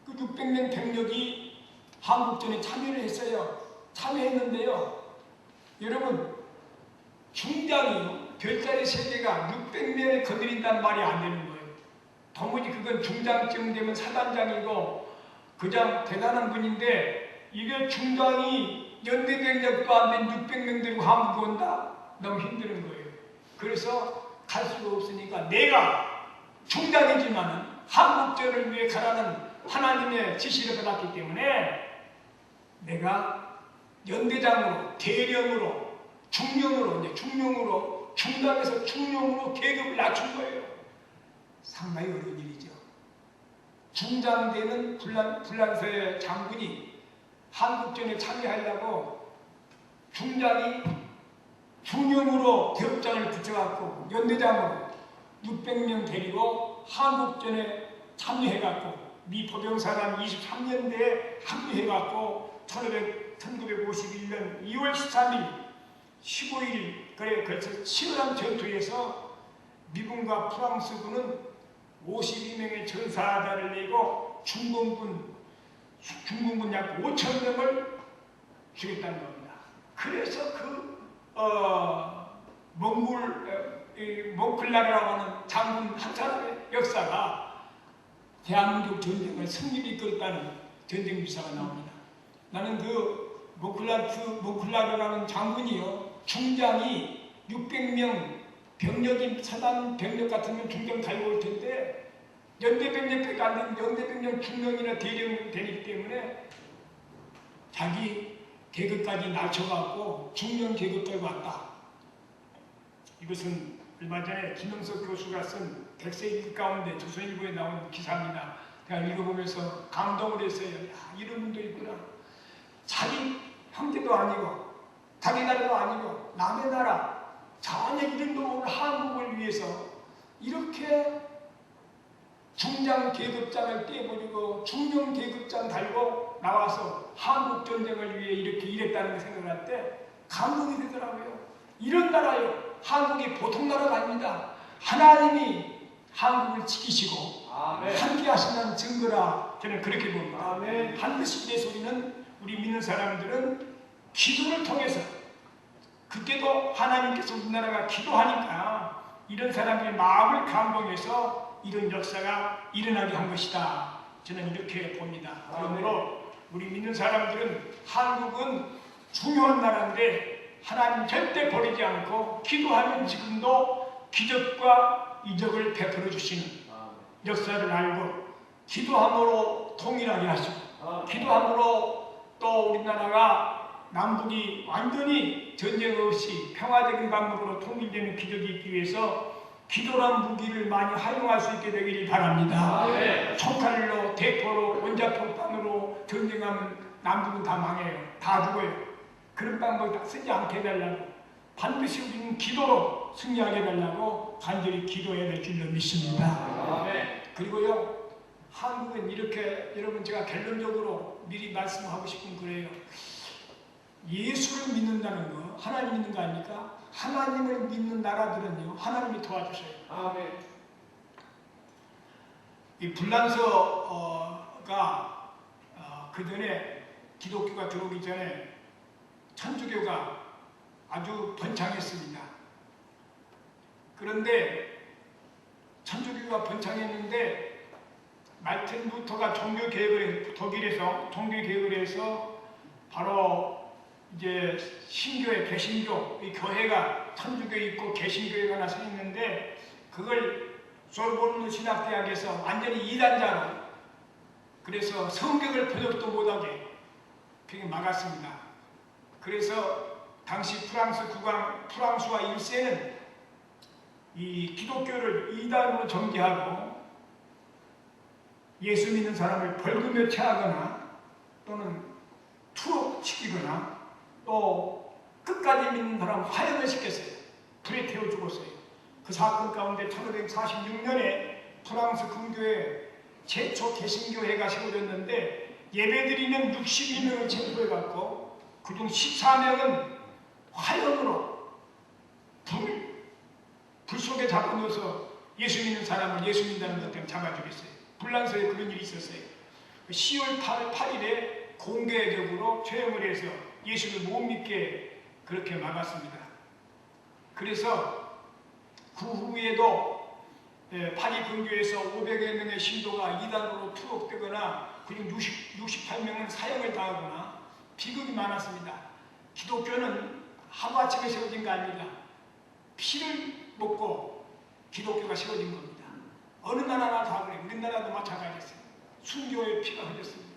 그 600명 병력이 한국전에 참여를 했어요. 참여했는데요. 여러분 중장이요. 별자리 3개가 600명을 거느린다는 말이 안 되는 거예요. 도무지 그건 중장쯤 되면 사단장이고 그냥 대단한 분인데 이게 중장이 연대병력도 안 된 600명 들고 한국에 온다? 너무 힘드는 거예요. 그래서 갈 수가 없으니까 내가 중장이지만 한국전을 위해 가라는 하나님의 지시를 받았기 때문에 내가 연대장으로 대령으로 중령으로 중단에서 중령으로 계급을 낮춘 거예요. 상당히 어려운 일이죠. 중장되는 불란서의 장군이 한국전에 참여하려고 중장이 중령으로 대업장을 붙여갖고 연대장으로 600명 데리고 한국전에 참여해갖고 미 포병사단 23년대에 합류해갖고 1951년 2월 13일 15일 그래서 치열한 전투에서 미군과 프랑스군은 52명의 전사자를 내고 중공군 약 5,000명을 죽였다는 겁니다. 그래서 몽클라르라고 하는 장군 한 사람의 역사가 대한민국 전쟁을 승리를 이끌었다는 전쟁 기사가 나옵니다. 나는 그 몽클라르라는 장군이요. 중장이 600명 병력이 사단 병력 같으면 중장 달고 올 텐데 연대병력밖에 안 되는 연대병력 중령이나 대령 되기 때문에 자기 계급까지 낮춰갖고 중령 계급까지 왔다. 이것은 얼마 전에 김영석 교수가 쓴 백세기 가운데 조선일보에 나온 기사입니다. 제가 읽어보면서 감동을 했어요. 야, 이런 분도 있구나. 자기 형제도 아니고 자기 나라도 아니고 남의 나라 전혀 이름도 모르는 한국을 위해서 이렇게 중장 계급장을 떼버리고 중령 계급장 달고 나와서 한국 전쟁을 위해 이렇게 일했다는 생각을 할 때 감동이 되더라고요. 이런 나라요. 한국이 보통 나라가 아닙니다. 하나님이 한국을 지키시고 함께 하신다는 증거라 저는 그렇게 봅니다. 반드시 내 소리는 우리 믿는 사람들은 기도를 통해서 그때도 하나님께서 우리나라가 기도하니까 이런 사람들의 마음을 감동해서 이런 역사가 일어나게 한 것이다. 저는 이렇게 봅니다. 그러므로 우리 믿는 사람들은 한국은 중요한 나라인데 하나님 절대 버리지 않고 기도하면 지금도 기적과 이적을 베풀어 주시는 역사를 알고 기도함으로 통일하게 하시고 기도함으로 또 우리나라가 남북이 완전히 전쟁 없이 평화적인 방법으로 통일되는 기적이 있기 위해서 기도란 무기를 많이 활용할 수 있게 되기를 바랍니다. 총칼로, 대포로, 원자폭탄으로 전쟁하면 남북은 다 망해요. 다 죽어요. 그런 방법 다 쓰지 않게 해달라고 반드시 우리는 기도로 승리하게 해달라고 간절히 기도해야 될 줄로 믿습니다. 그리고요 한국은 이렇게 여러분 제가 결론적으로 미리 말씀하고 싶은 거예요. 예수를 믿는다는 거 하나님 믿는 거 아닙니까? 하나님을 믿는 나라들은요 하나님이 도와주세요. 이 불란서가 그 전에 기독교가 들어오기 전에 천주교가 아주 번창했습니다. 그런데 천주교가 번창했는데 말틴 루터가 독일에서 종교개혁을 해서 바로 이제 신교회, 개신교, 이 교회가 천주교 있고 개신교회가 하나 서 있는데 그걸 소르본 신학대학에서 완전히 이단자로 그래서 성경을 번역도 못하게 그게 막았습니다. 그래서 당시 프랑스 국왕 프랑스와 1세는 이 기독교를 이단으로 정죄하고 예수 믿는 사람을 벌금에 처하거나 또는 투옥시키거나 또 끝까지 믿는 사람 화형을 시켰어요. 불에 태워 죽었어요. 그 사건 가운데 1546년에 프랑스 근교에 최초 개신교회가 세워졌는데 예배드리는 62명을 체포해갖고 그중 14명은 화형으로 불 속에 잡아넣어서 예수 믿는 사람을 예수 믿는다는 것 때문에 잡아주겠어요. 불란서에 그런 일이 있었어요. 10월 8일에 공개적으로 처형을 해서 예수를 못 믿게 그렇게 막았습니다. 그래서 그 후에도 파리 근교에서 500여 명의 신도가 이단으로 투옥되거나 그중 68명은 사형을 당하거나 비극이 많았습니다. 기독교는 하루아침에 세워진 거 아닙니다. 피를 먹고 기독교가 세워진 겁니다. 어느 나라나 다 그래요. 우리나라도 마찬가지였어요. 순교의 피가 흘렸습니다.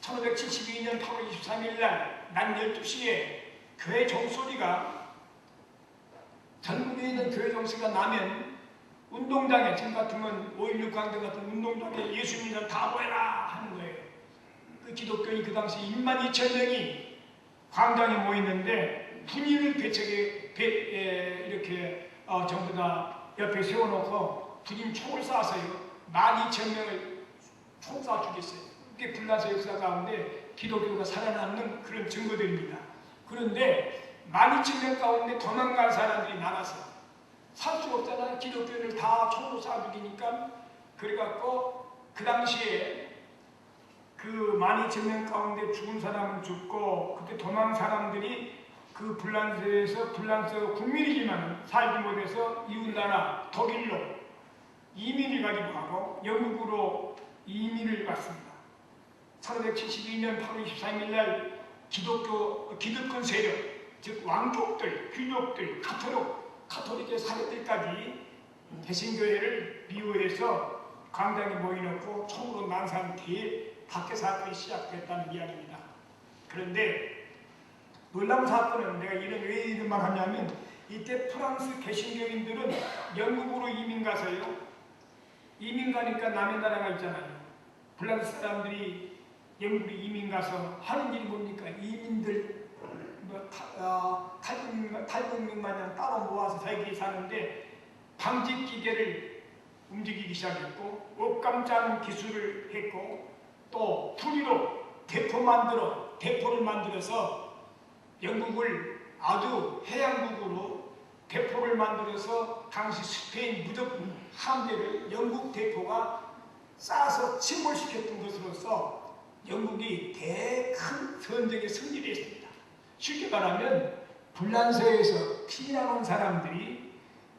1572년 8월 23일 날 낮 12시에 교회 종소리가 전국에 있는 교회 종소리가 나면 운동장에 지금 같으면 5.16 강대 같은 운동장에 예수 믿는 다 모여라 하는 거예요. 그 기독교인 그 당시 12,000명이 광장에 모였는데 분위기를 이렇게 전부 다 옆에 세워놓고 군인 총을 쏴서요 12,000명을 총 쏴 죽였어요. 그게 불란서 역사 가운데 기독교가 살아남는 그런 증거들입니다. 그런데 12,000명 가운데 도망갈 사람들이 많아서 살 수 없잖아요. 기독교를 다 총으로 쏴 죽이니까 그래갖고 그 당시에 그 12,000명 가운데 죽은 사람은 죽고 그때 도망 사람들이 그 불란서에서 불란서 국민이지만 살지 못해서 이웃나라 독일로 이민을 가기도 하고 영국으로 이민을 갔습니다. 1572년 8월 23일 날 기득권 세력, 즉 왕족들, 귀족들, 가톨릭의 사례들까지 개신교회를 미워해서 광장에 모여놓고 총으로 난사한 뒤에 박해 사건이 시작됐다는 이야기입니다. 그런데 놀라운 사건은 내가 왜 이런 말 하냐면 이때 프랑스 개신교인들은 영국으로 이민 가서요. 이민 가니까 남의 나라가 있잖아요. 프랑스 사람들이 영국으로 이민 가서 하는 일이 뭡니까? 이민들 탈북민 마냥 따로 모아서 자기들이 사는데 방직 기계를 움직이기 시작했고 옷감 짜는 기술을 했고 또 풀이로 대포를 만들어서 영국을 아주 해양국으로 대포를 만들어서 당시 스페인 무적 함대를 영국 대포가 쏴서 침몰시켰던 것으로서 영국이 큰 전쟁에 승리를 했습니다. 쉽게 말하면 불란서에서 피난 온 사람들이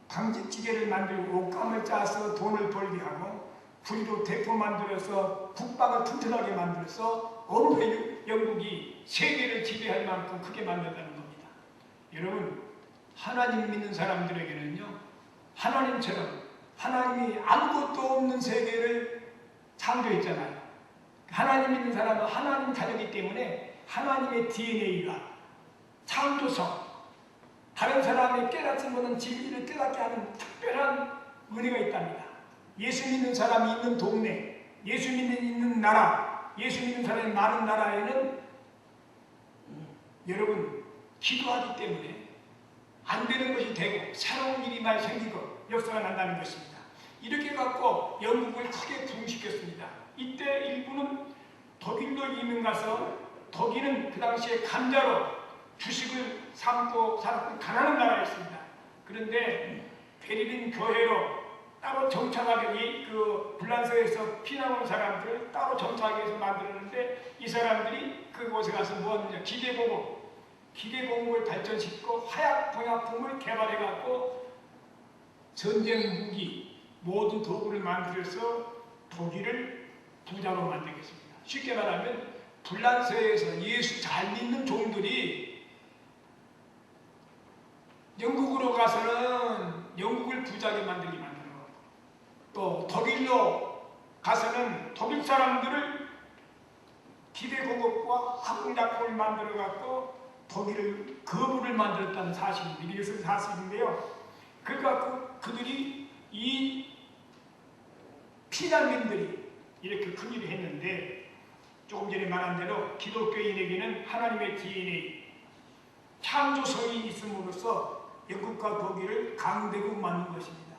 방직지게를 만들고 옷감을 짜서 돈을 벌게 하고 불로 대포 만들어서 국방을 튼튼하게 만들어서 어느 영국이 세계를 지배할 만큼 크게 만든다는 겁니다. 여러분, 하나님 믿는 사람들에게는요, 하나님처럼 하나님이 아무것도 없는 세계를 창조했잖아요. 하나님 믿는 사람은 하나님 자녀이기 때문에 하나님의 DNA가 창조성, 다른 사람이 깨닫지 못한 진리를 깨닫게 하는 특별한 은혜가 있답니다. 예수 믿는 사람이 있는 동네, 예수 있는 나라, 예수 믿는 사람이 많은 나라에는 여러분 기도하기 때문에 안 되는 것이 되고 새로운 일이 많이 생기고 역사가 난다는 것입니다. 이렇게 갖고 영국을 크게 부흥시켰습니다. 이때 일부는 독일로 이민 가서 독일은 그 당시에 감자로 주식을 삼고 살았던 가난한 나라였습니다. 그런데 베를린 교회로 따로 정착하게 그 불란서에서 피난 온 사람들을 따로 정착하게 해서 만들었는데 이 사람들이 그곳에 가서 뭐 하느냐, 기계공업을 발전시키고 화약봉약품을 개발해갖고 전쟁 무기 모든 도구를 만들어서 독일을 부자로 만들겠습니다. 쉽게 말하면 불란서에서 예수 잘 믿는 종들이 영국으로 가서는 영국을 부자게 만들게 만들어, 또 독일로 가서는 독일 사람들을 기계공업과 화학약품을 만들어갖고 독일을 거부를 만들었다는 사실입니다. 이게 역사 사실인데요. 그러니까 그들이 이 피난민들이 이렇게 큰 일을 했는데 조금 전에 말한 대로 기독교인에게는 하나님의 DNA, 창조성이 있음으로써 영국과 독일을 강대국 만든 것입니다.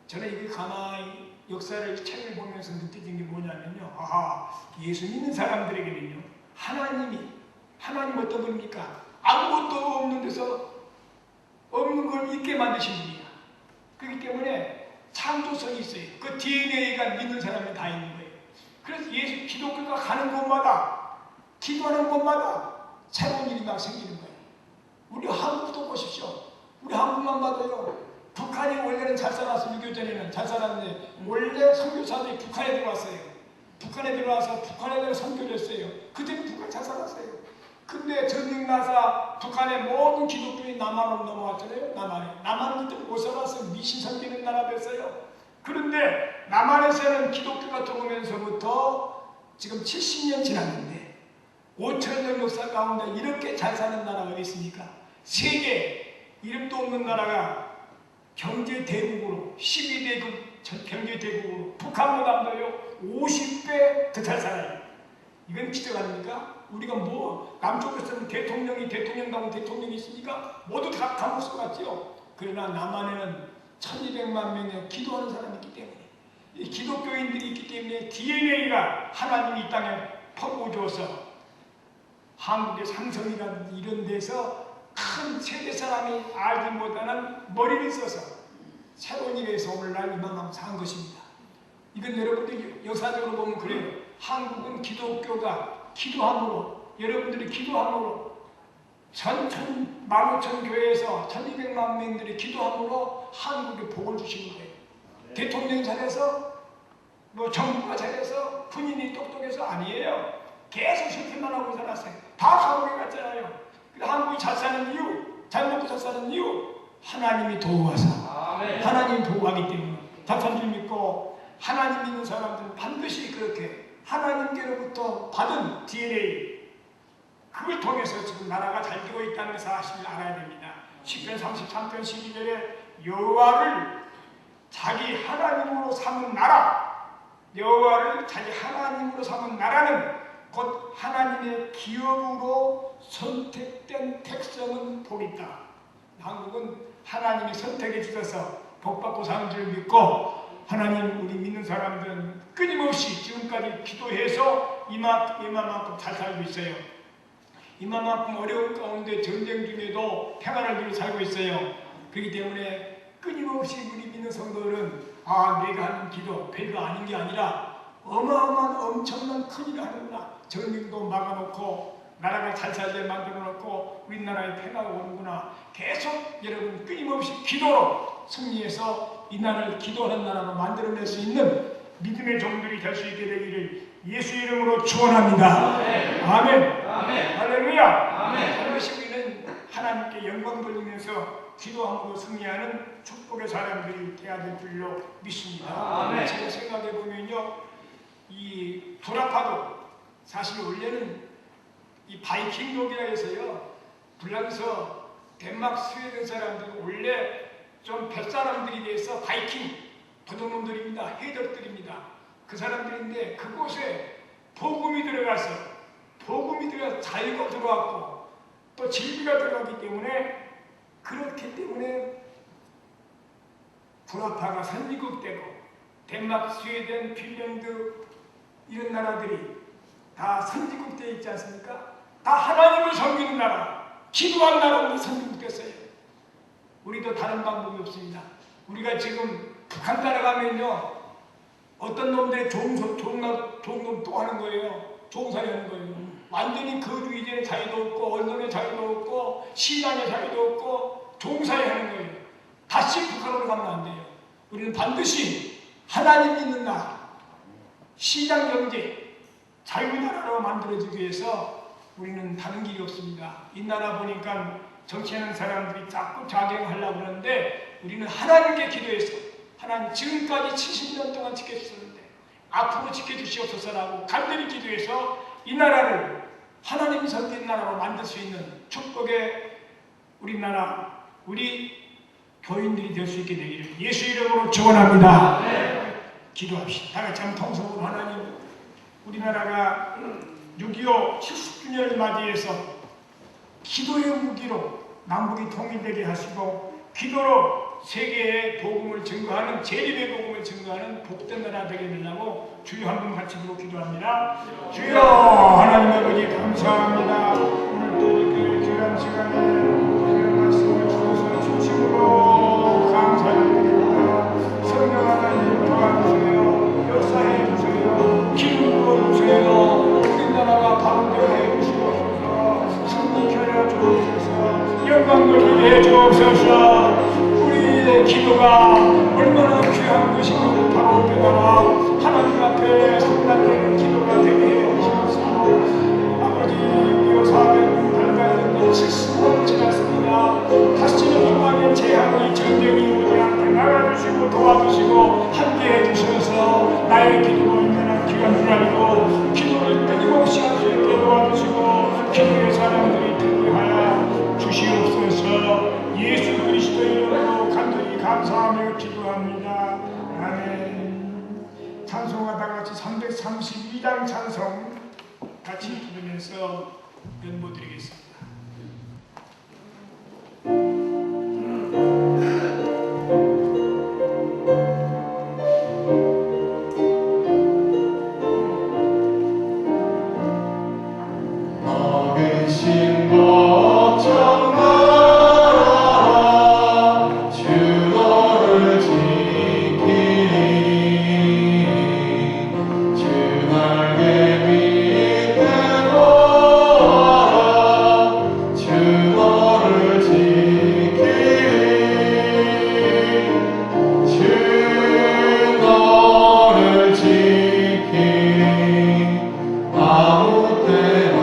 저는 이게 가만히 역사를 책을 보면서 느껴진 게 뭐냐면요. 아하, 예수 믿는 사람들에게는요, 하나님 어떤 분입니까? 아무것도 없는 데서 없는 걸 있게 만드신 분이야. 그렇기 때문에 창조성이 있어요. 그 DNA가 믿는 사람이 다 있는 거예요. 그래서 예수 기독교가 가는 곳마다, 기도하는 곳마다 새로운 일이 막 생기는 거예요. 우리 한국도 보십시오. 우리 한국만 봐도요, 북한이 원래는 잘 살았어요. 6.25 전에는 잘 살았는데 원래 선교사들이 북한에 들어왔어요. 북한에 들어와서 북한 애들 선교를 했어요. 그때는 북한 잘 살았어요. 근데 전쟁 나서 북한의 모든 기독교인이 남한으로 넘어왔잖아요. 남한은 그때 못 살았어요. 미신 섬기는 나라 됐어요. 그런데 남한에서는 기독교가 들어오면서부터 지금 70년 지났는데 5천년 역사 가운데 이렇게 잘 사는 나라가 어디 있습니까? 세계 이름도 없는 나라가 경제대국으로 12대국 경제대국으로 북한보다도요 50배 더 잘 살아요. 이건 기적 아닙니까? 우리가 뭐 남쪽에서는 대통령다운 대통령이 있으니까 모두 다 감옥 쏘았지요. 그러나 남한에는 1200만 명의 기도하는 사람이 있기 때문에, 이 기독교인들이 있기 때문에 DNA가 하나님이 이 땅에 퍼부어줘서 한국의 상성이라든지 이런 데서 큰 세계 사람이 알지 못하는 머리를 써서 새로운 일에서 오늘날 이만큼 산 것입니다. 이건 여러분들이 역사적으로 보면 그래요. 한국은 기독교가 기도함으로, 여러분들이 기도함으로 15,000 교회에서 1200만 명들이 기도함으로 한국에 복을 주시는 거예요. 대통령이 잘해서 뭐 정부가 잘해서 군인이 똑똑해서 아니에요. 계속 실패만 하고 살았어요. 다 감옥에 갔잖아요. 근데 한국이 잘 사는 이유, 잘 먹고 잘 사는 이유, 하나님이 도와서, 하나님이 도와하기 때문에. 답답을 믿고 하나님 믿는 사람들은 반드시 그렇게 하나님께로부터 받은 DNA, 그걸 통해서 지금 나라가 잘 되고 있다는 사실을 알아야 됩니다. 시편 33편 12절에 여호와를 자기 하나님으로 삼은 나라, 여호와를 자기 하나님으로 삼은 나라는 곧 하나님의 기업으로 선택된 백성은 복있다. 한국은 하나님이 선택해 주셔서 복받고 사는 줄 믿고, 하나님 우리 믿는 사람들은 끊임없이 지금까지 기도해서 이만큼 잘 살고 있어요. 이만큼 어려운 가운데 전쟁 중에도 평안을 누리고 살고 있어요. 그렇기 때문에 끊임없이 우리 믿는 성도들은 내가 하는 기도 별거 아닌 게 아니라 어마어마한 엄청난 큰일을 하는구나, 전쟁도 막아놓고 나라가 잘 살게 만들어놓고 우리나라에 평화가 오는구나, 계속 여러분 끊임없이 기도로 승리해서 이 나라를 기도하는 나라로 만들어낼 수 있는 믿음의 종들이 될 수 있게 되기를 예수 이름으로 축원합니다. 아멘. 아멘. 할렐루야. 아멘. 반드시 우리는 하나님께 영광 돌리면서 기도함으로 승리하는 축복의 사람들이 되어야 될 줄로 믿습니다. 아멘. 제가 생각해 보면요, 이 불아파도 사실 원래는 이 바이킹족이라 해서요, 불란서, 덴마크, 스웨덴 사람들은 원래 좀 뱃사람들이 돼서 바이킹 도둑놈들입니다. 해적들입니다. 그 사람들인데 그곳에 복음이 들어가서 자유가 들어왔고 또 진리가 들어가기 때문에, 그렇기 때문에 불아파가 선진국되고 덴마크, 스웨덴, 핀란드 이런 나라들이 다 선진국되어 있지 않습니까? 다 하나님을 섬기는 나라, 기도한 나라로 선진국 됐어요. 우리도 다른 방법이 없습니다. 우리가 지금 북한 따라가면요, 어떤 놈들이 좋은 놈 또 하는 거예요. 좋은 사회 하는 거예요. 완전히 거주의제의 자유도 없고 언론의 자유도 없고 신앙의 자유도 없고 좋은 사회 하는 거예요. 다시 북한으로 가면 안 돼요. 우리는 반드시 하나님 믿는 나라, 시장 경제, 자유나라로 만들어지기 위해서 우리는 다른 길이 없습니다. 이 나라 보니까 정치하는 사람들이 자꾸 자경하려고 그러는데, 우리는 하나님께 기도해서, 하나님 지금까지 70년 동안 지켜주셨는데 앞으로 지켜주시옵소서라고 간절히 기도해서 이 나라를 하나님이 섬긴 나라로 만들 수 있는 축복의 우리나라, 우리 교인들이 될 수 있게 되기를 예수 이름으로 축원합니다. 기도합시다. 다 같이 한번 통성으로. 하나님, 우리나라가 6.25 70주년을 맞이해서 기도의 무기로 남북이 통일되게 하시고, 기도로 세계에 복음을 증거하는, 재림의 복음을 증거하는 복된 나라 되게 되려고 주여 한 분 같이 부르고 기도합니다. 주여 하나님 아버지 감사합니다. 오늘도 이렇게 귀한 시간에 귀한 말씀을 주셔서 진심으로 감사드립니다. 성령 하나님 도와주세요. 역사해 주세요. 기름 부어주세요. 우리나라가 가운데 해주시옵소서. 승리케 하여 주옵소서. 영광 돌리게 해주옵소서. 우리의 기도가 얼마나 귀한 것인가를 바로 깨달아 하나님 앞에 성납되는 기도가 되게 해주시옵소서. 아버지, 우리의 사명은 밟아야 70년 지났습니다. 다시는 희망의 재앙이, 전쟁이 오지 않게 막아주시고 도와주시고 함께해 주셔서 나의 기도가 얼마나 귀한 줄 알고 기도를 끊임없이 할 수 있게 도와주시고 기도의 사람들이 되게 하여 주시옵소서. 예수 그리스도 이름으로 간절히 감사하며 기도합니다. 아멘. 찬송하다 같이 332장 찬송 같이 부르면서 연보드리겠습니다. 계신 것 정말 주 너를 지키니 주 날개 밑에 놓아 주 너를 지키니 주 너를 지키니 아무 때나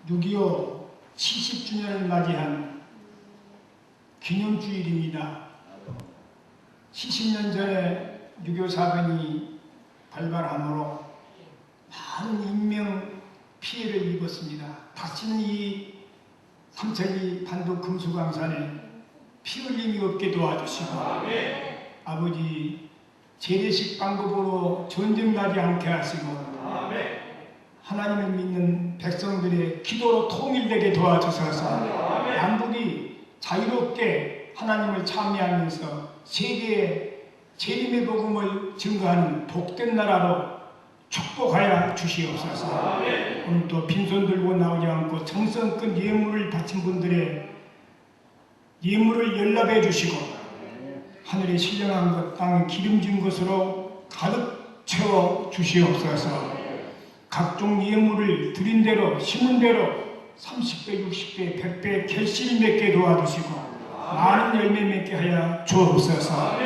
6.25 70주년을 맞이한 기념주일입니다. 70년 전에 6.25 사변이 발발함으로 많은 인명 피해를 입었습니다. 다시는 이 삼천리 단독 금수강산에 피 흘림이 없게 도와주시고 아버지 재래식 방법으로 전쟁 나지 않게 하시고 하나님을 믿는 백성들의 기도로 통일되게 도와주셔서 남북이 자유롭게 하나님을 찬미하면서 세계에 재림의 복음을 증거하는 복된 나라로 축복하여 주시옵소서. 오늘 또 빈손 들고 나오지 않고 정성껏 예물을 바친 분들의 예물을 연락해 주시고 하늘에 신령한 것 땅에 기름진 것으로 가득 채워 주시옵소서. 각종 예물을 드린 대로 심은 대로 30배, 60배, 100배 결실을 맺게 도와주시고 많은 열매 맺게 하여 주옵소서.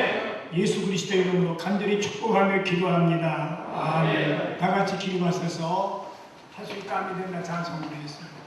예수 그리스도의 이름으로 간절히 축복하며 기도합니다. 아멘. 다 같이 기도하셔서 하실 감이 된다 찬송드리겠습니다.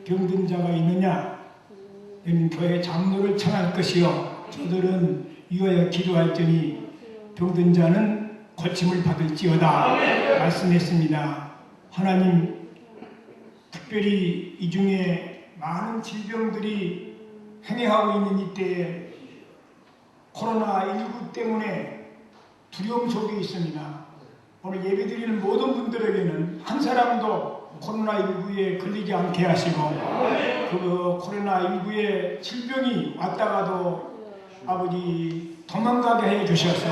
병든 자가 있느냐? 너는 교회 장로를 청할 것이요 저들은 위하여 기도할지니 병든 자는 고침을 받을지어다 말씀했습니다. 하나님 특별히 이 중에 많은 질병들이 행해하고 있는 이때에 코로나19 때문에 두려움 속에 있습니다. 오늘 예배드리는 모든 분들에게는 한 사람도 코로나19에 걸리지 않게 하시고 그 코로나19의 질병이 왔다가도 아버지 도망가게 해 주셔서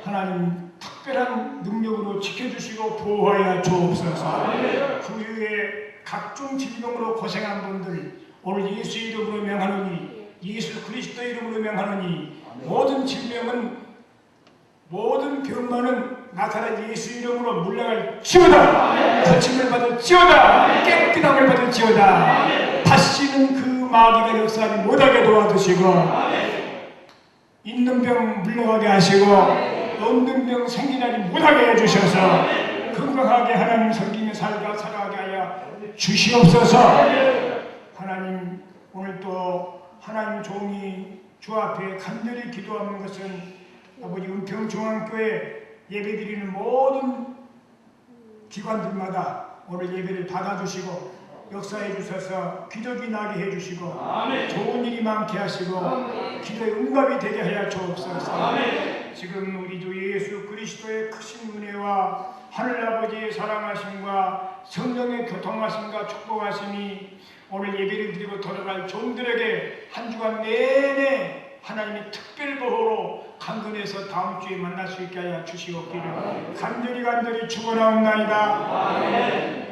하나님 특별한 능력으로 지켜주시고 보호하여 주옵소서. 그 후에 각종 질병으로 고생한 분들 오늘 예수 이름으로 명하노니 예수 그리스도 이름으로 명하노니 모든 질병은 모든 병만은 나타난 예수 이름으로 물러갈 지어다. 고침을 받을 지어다. 깨끗함을 받을 지어다. 다시는 그 마귀가 역사하지 못하게 도와주시고 있는 병 물러가게 하시고 없는 병 생기나지 못하게 해주셔서 건강하게 하나님 섬기며 살아가게 하여 주시옵소서. 하나님 오늘 또 하나님 종이 주 앞에 간절히 기도하는 것은 아버지 은평중앙교회 예배드리는 모든 기관들마다 오늘 예배를 받아주시고 역사해 주셔서 기적이 나게 해주시고 좋은 일이 많게 하시고 기도의 응답이 되게 하여 주옵소서. 지금 우리 주 예수 그리스도의 크신 은혜와 하늘아버지의 사랑하심과 성령의 교통하심과 축복하심이 오늘 예배를 드리고 돌아갈 종들에게 한 주간 내내 하나님의 특별 보호로 강건해서 다음 주에 만날 수 있게 하여 주시옵기를 간절히 축원하옵나이다.